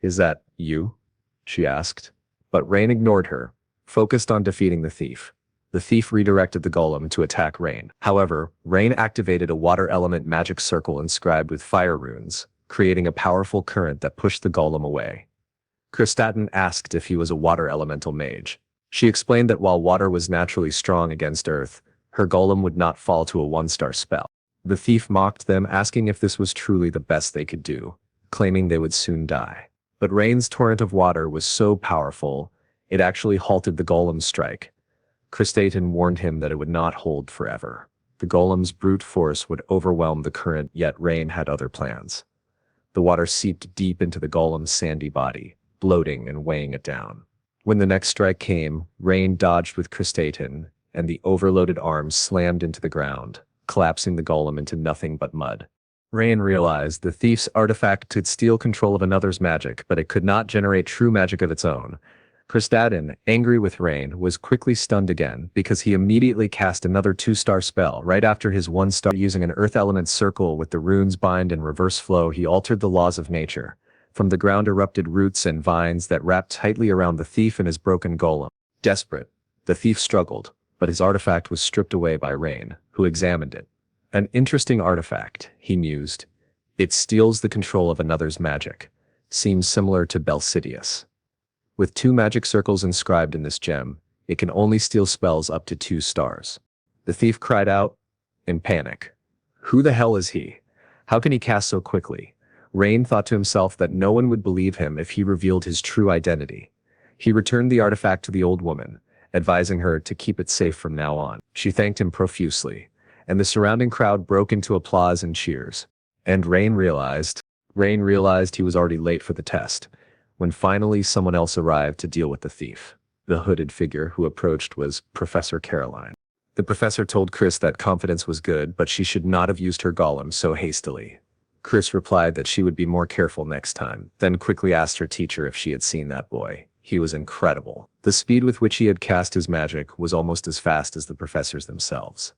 "Is that you?" she asked. But Rain ignored her, focused on defeating the thief. The thief redirected the golem to attack Rain. However, Rain activated a water element magic circle inscribed with fire runes, creating a powerful current that pushed the golem away. Kristaten asked if he was a water elemental mage. She explained that while water was naturally strong against earth, her golem would not fall to a 1-star spell. The thief mocked them, asking if this was truly the best they could do, claiming they would soon die. But Rain's torrent of water was so powerful, it actually halted the golem's strike. Kristaten warned him that it would not hold forever. The golem's brute force would overwhelm the current, yet Rain had other plans. The water seeped deep into the golem's sandy body, bloating and weighing it down. When the next strike came, Rain dodged with Kristaten, and the overloaded arms slammed into the ground, collapsing the golem into nothing but mud. Rain realized the thief's artifact could steal control of another's magic, but it could not generate true magic of its own. Kristaten, angry with Rain, was quickly stunned again because he immediately cast another 2-star spell right after his 1-star. Using an earth element circle with the runes bind and reverse flow, he altered the laws of nature. From the ground erupted roots and vines that wrapped tightly around the thief and his broken golem. Desperate, the thief struggled, but his artifact was stripped away by Rain, who examined it. An interesting artifact, he mused. It steals the control of another's magic. seems similar to Belsidius. With 2 magic circles inscribed in this gem, it can only steal spells up to 2 stars. The thief cried out in panic. Who the hell is he? How can he cast so quickly? Rain thought to himself that no one would believe him if he revealed his true identity. He returned the artifact to the old woman, advising her to keep it safe from now on. She thanked him profusely, and the surrounding crowd broke into applause and cheers. And Rain realized he was already late for the test, when finally someone else arrived to deal with the thief. The hooded figure who approached was Professor Caroline. The professor told Chris that confidence was good, but she should not have used her golem so hastily. Chris replied that she would be more careful next time, then quickly asked her teacher if she had seen that boy. He was incredible. The speed with which he had cast his magic was almost as fast as the professors themselves.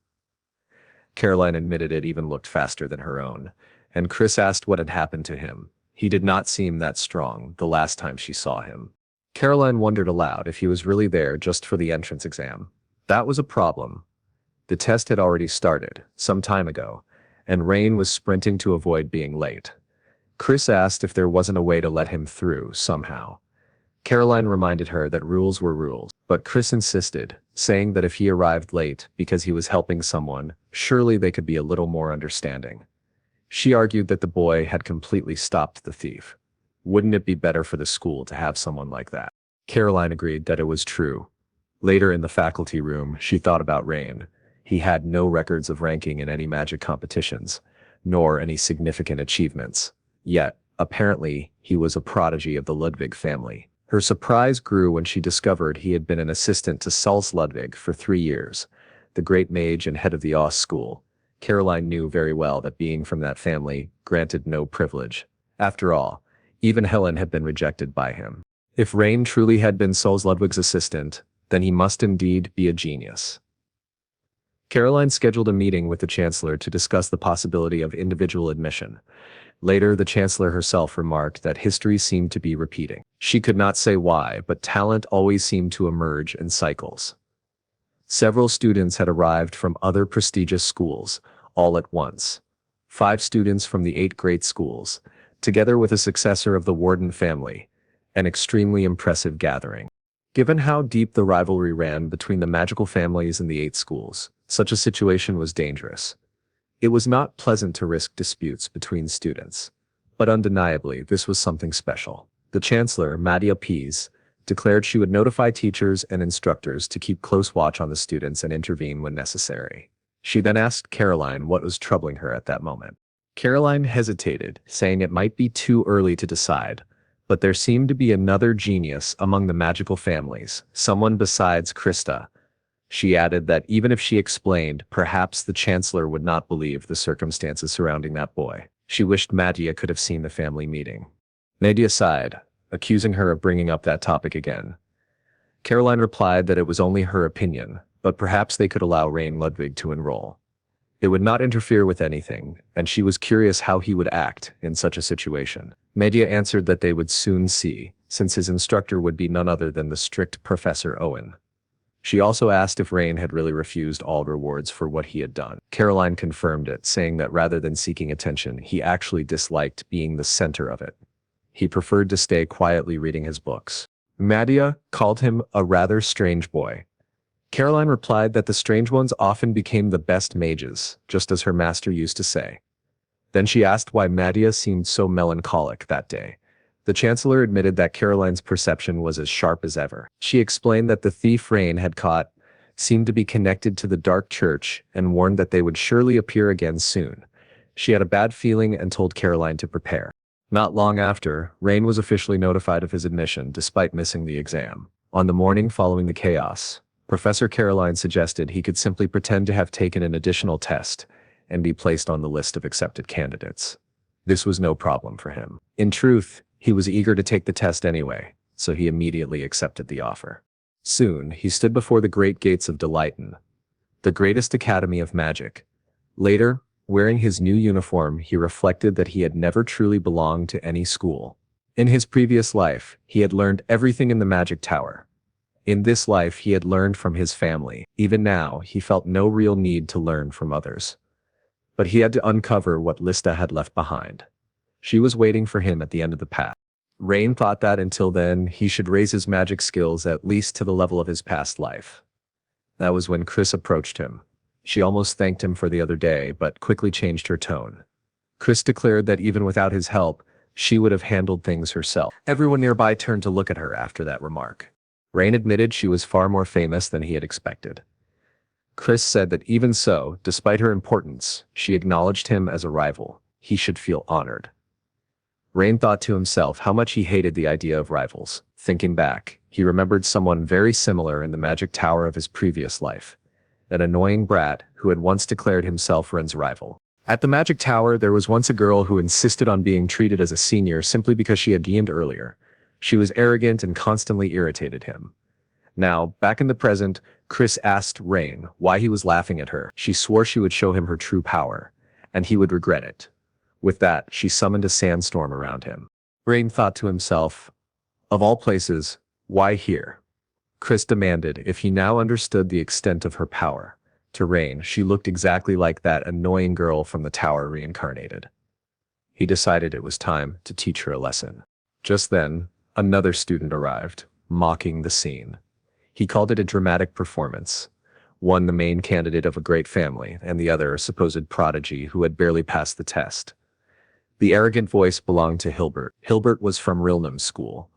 Caroline admitted it even looked faster than her own, and Chris asked what had happened to him. He did not seem that strong the last time she saw him. Caroline wondered aloud if he was really there just for the entrance exam. That was a problem. The test had already started, some time ago, and Rain was sprinting to avoid being late. Chris asked if there wasn't a way to let him through, somehow. Caroline reminded her that rules were rules, but Chris insisted, saying that if he arrived late because he was helping someone, surely they could be a little more understanding. She argued that the boy had completely stopped the thief. Wouldn't it be better for the school to have someone like that? Caroline agreed that it was true. Later in the faculty room, she thought about Rain. He had no records of ranking in any magic competitions, nor any significant achievements. Yet, apparently, he was a prodigy of the Ludwig family. Her surprise grew when she discovered he had been an assistant to Saul's Ludwig for 3 years, the great mage and head of the Oz school. Caroline knew very well that being from that family granted no privilege. After all, even Helen had been rejected by him. If Rain truly had been Saul's Ludwig's assistant, then he must indeed be a genius. Caroline scheduled a meeting with the chancellor to discuss the possibility of individual admission. Later, the chancellor herself remarked that history seemed to be repeating. She could not say why, but talent always seemed to emerge in cycles. Several students had arrived from other prestigious schools, all at once. 5 students from the 8 great schools, together with a successor of the Warden family, an extremely impressive gathering. Given how deep the rivalry ran between the magical families in the 8 schools, such a situation was dangerous. It was not pleasant to risk disputes between students. But undeniably, this was something special. The chancellor, Madia Pease, declared she would notify teachers and instructors to keep close watch on the students and intervene when necessary. She then asked Caroline what was troubling her at that moment. Caroline hesitated, saying it might be too early to decide, but there seemed to be another genius among the magical families, someone besides Krista. She added that even if she explained, perhaps the chancellor would not believe the circumstances surrounding that boy. She wished Madia could have seen the family meeting. Nadia sighed, accusing her of bringing up that topic again. Caroline replied that it was only her opinion, but perhaps they could allow Rain Ludwig to enroll. It would not interfere with anything, and she was curious how he would act in such a situation. Madia answered that they would soon see, since his instructor would be none other than the strict Professor Owen. She also asked if Rain had really refused all rewards for what he had done. Caroline confirmed it, saying that rather than seeking attention, he actually disliked being the center of it. He preferred to stay quietly reading his books. Madia called him a rather strange boy. Caroline replied that the strange ones often became the best mages, just as her master used to say. Then she asked why Madia seemed so melancholic that day. The chancellor admitted that Caroline's perception was as sharp as ever. She explained that the thief Rain had caught seemed to be connected to the dark church and warned that they would surely appear again soon. She had a bad feeling and told Caroline to prepare. Not long after, Rain was officially notified of his admission despite missing the exam. On the morning following the chaos, Professor Caroline suggested he could simply pretend to have taken an additional test and be placed on the list of accepted candidates. This was no problem for him. In truth, he was eager to take the test anyway, so he immediately accepted the offer. Soon, he stood before the great gates of Delighton, the greatest academy of magic. Later, wearing his new uniform, he reflected that he had never truly belonged to any school. In his previous life, he had learned everything in the magic tower. In this life, he had learned from his family. Even now, he felt no real need to learn from others. But he had to uncover what Lista had left behind. She was waiting for him at the end of the path. Rain thought that until then, he should raise his magic skills at least to the level of his past life. That was when Chris approached him. She almost thanked him for the other day, but quickly changed her tone. Chris declared that even without his help, she would have handled things herself. Everyone nearby turned to look at her after that remark. Rain admitted she was far more famous than he had expected. Chris said that even so, despite her importance, she acknowledged him as a rival. He should feel honored. Rain thought to himself how much he hated the idea of rivals. Thinking back, he remembered someone very similar in the magic tower of his previous life. An annoying brat who had once declared himself Ren's rival. At the magic tower, there was once a girl who insisted on being treated as a senior simply because she had gained earlier. She was arrogant and constantly irritated him. Now, back in the present, Chris asked Rain why he was laughing at her. She swore she would show him her true power, and he would regret it. With that, she summoned a sandstorm around him. Rain thought to himself, of all places, why here? Chris demanded if he now understood the extent of her power. To Rain, she looked exactly like that annoying girl from the tower reincarnated. He decided it was time to teach her a lesson. Just then, another student arrived, mocking the scene. He called it a dramatic performance. One the main candidate of a great family, and the other a supposed prodigy who had barely passed the test. The arrogant voice belonged to Hilbert. Hilbert was from Rilnum's school,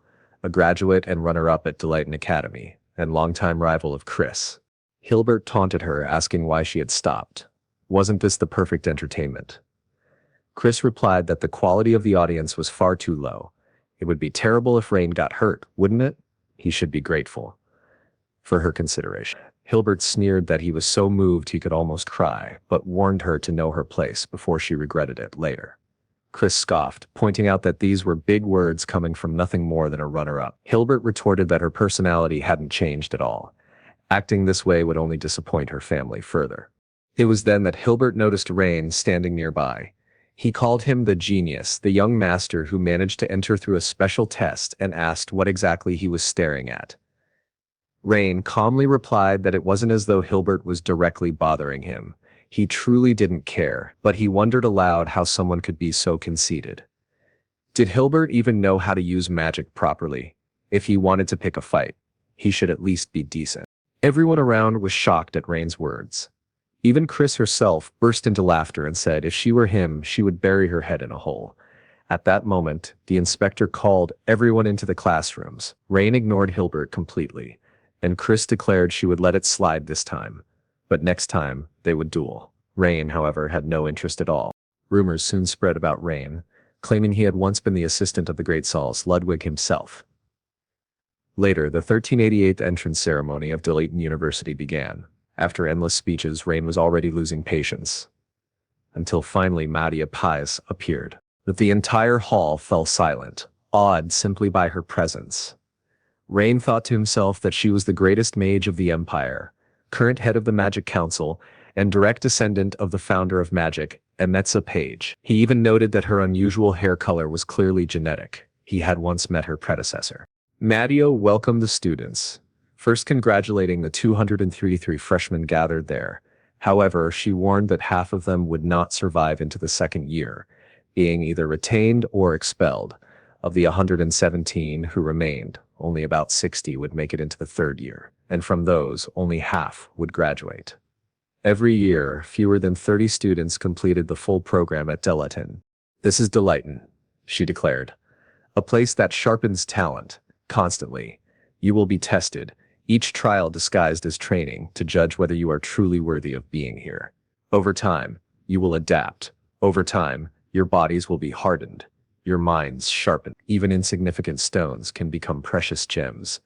a graduate and runner-up at Deleighton Academy, and longtime rival of Chris. Hilbert taunted her, asking why she had stopped. Wasn't this the perfect entertainment? Chris replied that the quality of the audience was far too low. It would be terrible if Rain got hurt, wouldn't it? He should be grateful for her consideration. Hilbert sneered that he was so moved he could almost cry, but warned her to know her place before she regretted it later. Chris scoffed, pointing out that these were big words coming from nothing more than a runner-up. Hilbert retorted that her personality hadn't changed at all. Acting this way would only disappoint her family further. It was then that Hilbert noticed Rain standing nearby. He called him the genius, the young master who managed to enter through a special test, and asked what exactly he was staring at. Rain calmly replied that it wasn't as though Hilbert was directly bothering him. He truly didn't care, but he wondered aloud how someone could be so conceited. Did Hilbert even know how to use magic properly? If he wanted to pick a fight, he should at least be decent. Everyone around was shocked at Rain's words. Even Chris herself burst into laughter and said if she were him, she would bury her head in a hole. At that moment, the inspector called everyone into the classrooms. Rain ignored Hilbert completely, and Chris declared she would let it slide this time. But next time, they would duel. Rain, however, had no interest at all. Rumors soon spread about Rain, claiming he had once been the assistant of the great Saul's Ludwig himself. Later, the 1388th entrance ceremony of Deleighton University began. After endless speeches, Rain was already losing patience. Until finally Madia Pius appeared. But the entire hall fell silent, awed simply by her presence. Rain thought to himself that she was the greatest mage of the empire, current head of the Magic Council, and direct descendant of the founder of magic, Emetsa Page. He even noted that her unusual hair color was clearly genetic. He had once met her predecessor. Madio welcomed the students, first congratulating the 233 freshmen gathered there. However, she warned that half of them would not survive into the second year, being either retained or expelled. Of the 117 who remained, only about 60 would make it into the third year, and from those, only half would graduate. Every year, fewer than 30 students completed the full program at Deleighton. This is Deleighton, she declared. A place that sharpens talent, constantly. You will be tested, each trial disguised as training, to judge whether you are truly worthy of being here. Over time, you will adapt. Over time, your bodies will be hardened, your minds sharpened. Even insignificant stones can become precious gems.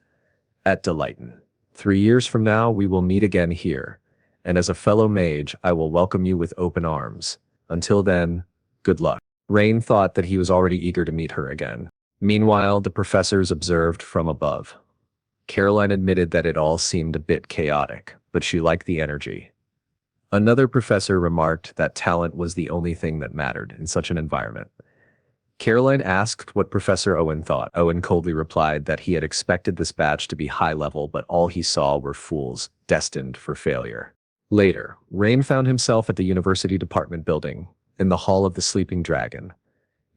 At Deleighton. 3 years from now, we will meet again here, and as a fellow mage, I will welcome you with open arms. Until then, good luck. Rain thought that he was already eager to meet her again. Meanwhile, the professors observed from above. Caroline admitted that it all seemed a bit chaotic, but she liked the energy. Another professor remarked that talent was the only thing that mattered in such an environment. Caroline asked what Professor Owen thought. Owen coldly replied that he had expected this batch to be high level, but all he saw were fools, destined for failure. Later, Rain found himself at the University Department building, in the Hall of the Sleeping Dragon.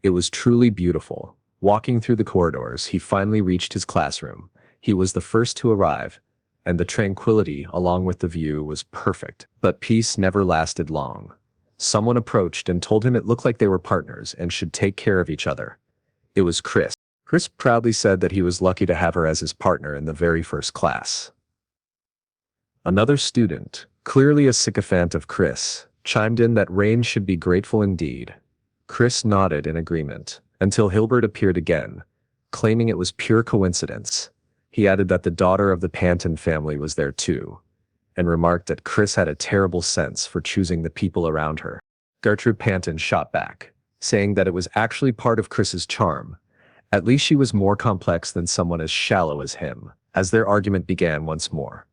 It was truly beautiful, Walking through the corridors, he finally reached his classroom. He was the first to arrive, and the tranquility along with the view was perfect. But peace never lasted long. Someone approached and told him it looked like they were partners and should take care of each other. It was Chris. Chris proudly said that he was lucky to have her as his partner in the very first class. Another student, clearly a sycophant of Chris, chimed in that Rain should be grateful indeed. Chris nodded in agreement, until Hilbert appeared again, claiming it was pure coincidence. He added that the daughter of the Panton family was there too, and remarked that Chris had a terrible sense for choosing the people around her. Gertrude Panton shot back, saying that it was actually part of Chris's charm. At least she was more complex than someone as shallow as him. As their argument began once more,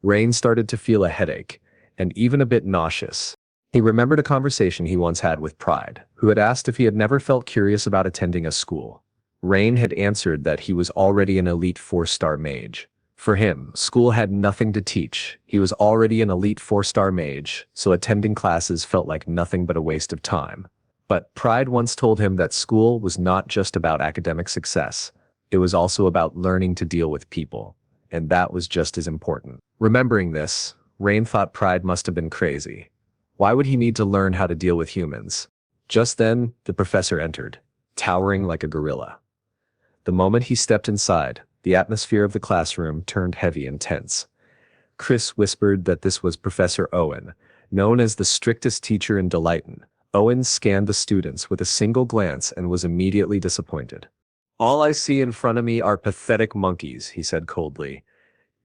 Rain started to feel a headache, and even a bit nauseous. He remembered a conversation he once had with Pride, who had asked if he had never felt curious about attending a school. Rain had answered that he was already an elite 4-star mage. For him, school had nothing to teach. He was already an elite 4-star mage, so attending classes felt like nothing but a waste of time. But Pride once told him that school was not just about academic success. It was also about learning to deal with people, and that was just as important. Remembering this, Rain thought Pride must have been crazy. Why would he need to learn how to deal with humans? Just then, the professor entered, towering like a gorilla. The moment he stepped inside, the atmosphere of the classroom turned heavy and tense. Chris whispered that this was Professor Owen, known as the strictest teacher in Delayton. Owen scanned the students with a single glance and was immediately disappointed. "All I see in front of me are pathetic monkeys," he said coldly.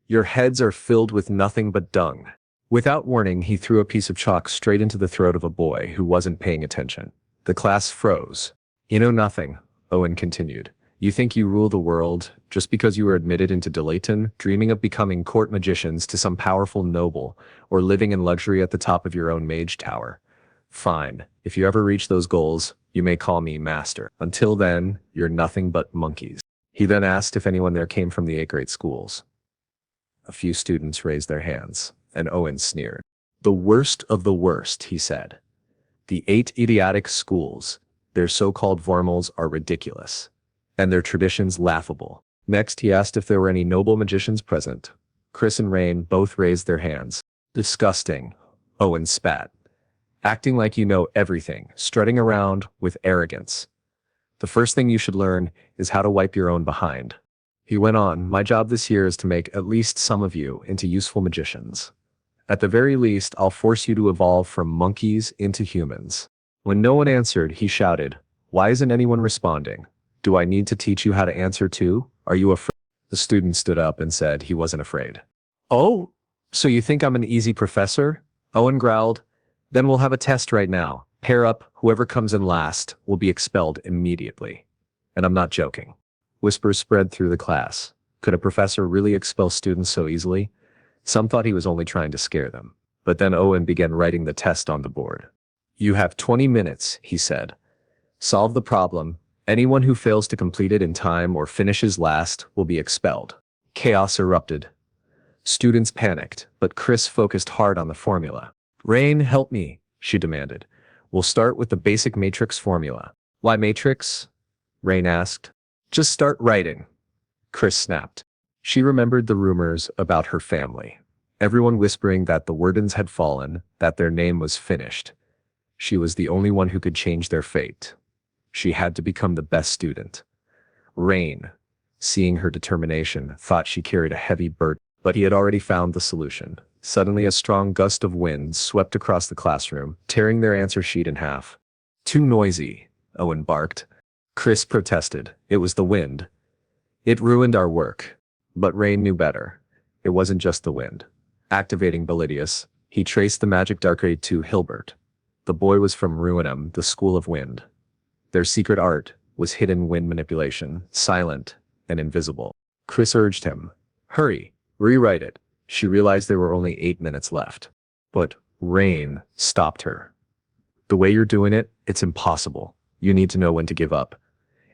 "Your heads are filled with nothing but dung." Without warning, he threw a piece of chalk straight into the throat of a boy who wasn't paying attention. The class froze. "You know nothing," Owen continued. "You think you rule the world just because you were admitted into Delayton, dreaming of becoming court magicians to some powerful noble, or living in luxury at the top of your own mage tower. Fine, if you ever reach those goals, you may call me master. Until then, you're nothing but monkeys." He then asked if anyone there came from the 8th-grade schools. A few students raised their hands, and Owen sneered. "The worst of the worst," he said. "The 8 idiotic schools, their so-called formals are ridiculous, and their traditions laughable." Next, he asked if there were any noble magicians present. Chris and Rain both raised their hands. "Disgusting," Owen spat. "Acting like you know everything, strutting around with arrogance. The first thing you should learn is how to wipe your own behind." He went on, "My job this year is to make at least some of you into useful magicians. At the very least, I'll force you to evolve from monkeys into humans." When no one answered, he shouted, "Why isn't anyone responding? Do I need to teach you how to answer too? Are you afraid?" The student stood up and said he wasn't afraid. "Oh, so you think I'm an easy professor?" Owen growled. "Then we'll have a test right now. Pair up, whoever comes in last will be expelled immediately. And I'm not joking." Whispers spread through the class. Could a professor really expel students so easily? Some thought he was only trying to scare them. But then Owen began writing the test on the board. "You have 20 minutes, he said. "Solve the problem. Anyone who fails to complete it in time or finishes last will be expelled." Chaos erupted. Students panicked, but Chris focused hard on the formula. "Rain, help me," she demanded. "We'll start with the basic matrix formula." "Why matrix?" Rain asked. "Just start writing," Chris snapped. She remembered the rumors about her family. Everyone whispering that the Wardens had fallen, that their name was finished. She was the only one who could change their fate. She had to become the best student. Rain, seeing her determination, thought she carried a heavy burden, but he had already found the solution. Suddenly a strong gust of wind swept across the classroom, tearing their answer sheet in half. "Too noisy," Owen barked. Chris protested. It was the wind. "It ruined our work." But Rain knew better. It wasn't just the wind. Activating Belidius, he traced the magic dark ray to Hilbert. The boy was from Ruinum, the School of Wind. Their secret art was hidden wind manipulation, silent and invisible. Chris urged him, "Hurry, rewrite it." She realized there were only 8 minutes left. But Rain stopped her. "The way you're doing it, it's impossible. You need to know when to give up.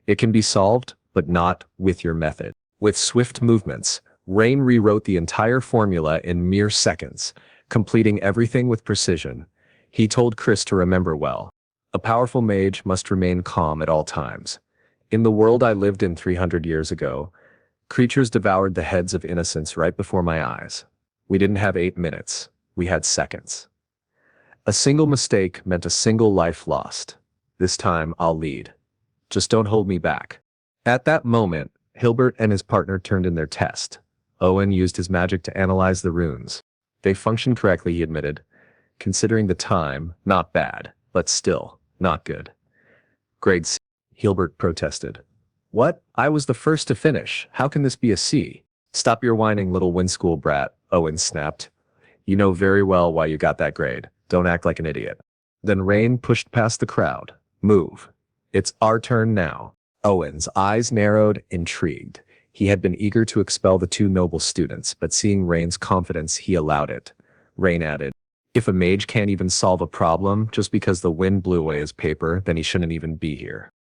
It can be solved, but not with your method." With swift movements, Rain rewrote the entire formula in mere seconds, completing everything with precision. He told Chris to remember well. A powerful mage must remain calm at all times. In the world I lived in 300 years ago, creatures devoured the heads of innocents right before my eyes. We didn't have 8 minutes. We had seconds. A single mistake meant a single life lost. This time, I'll lead. Just don't hold me back. At that moment, Hilbert and his partner turned in their test. Owen used his magic to analyze the runes. They functioned correctly, he admitted. Considering the time, not bad, but still, not good. Grade C, Hilbert protested. What? I was the first to finish. How can this be a C? Stop your whining, little windschool brat, Owen snapped. You know very well why you got that grade. Don't act like an idiot. Then Rain pushed past the crowd. Move. It's our turn now. Owen's eyes narrowed, intrigued. He had been eager to expel the two noble students, but seeing Rain's confidence, he allowed it. Rain added, if a mage can't even solve a problem just because the wind blew away his paper, then he shouldn't even be here.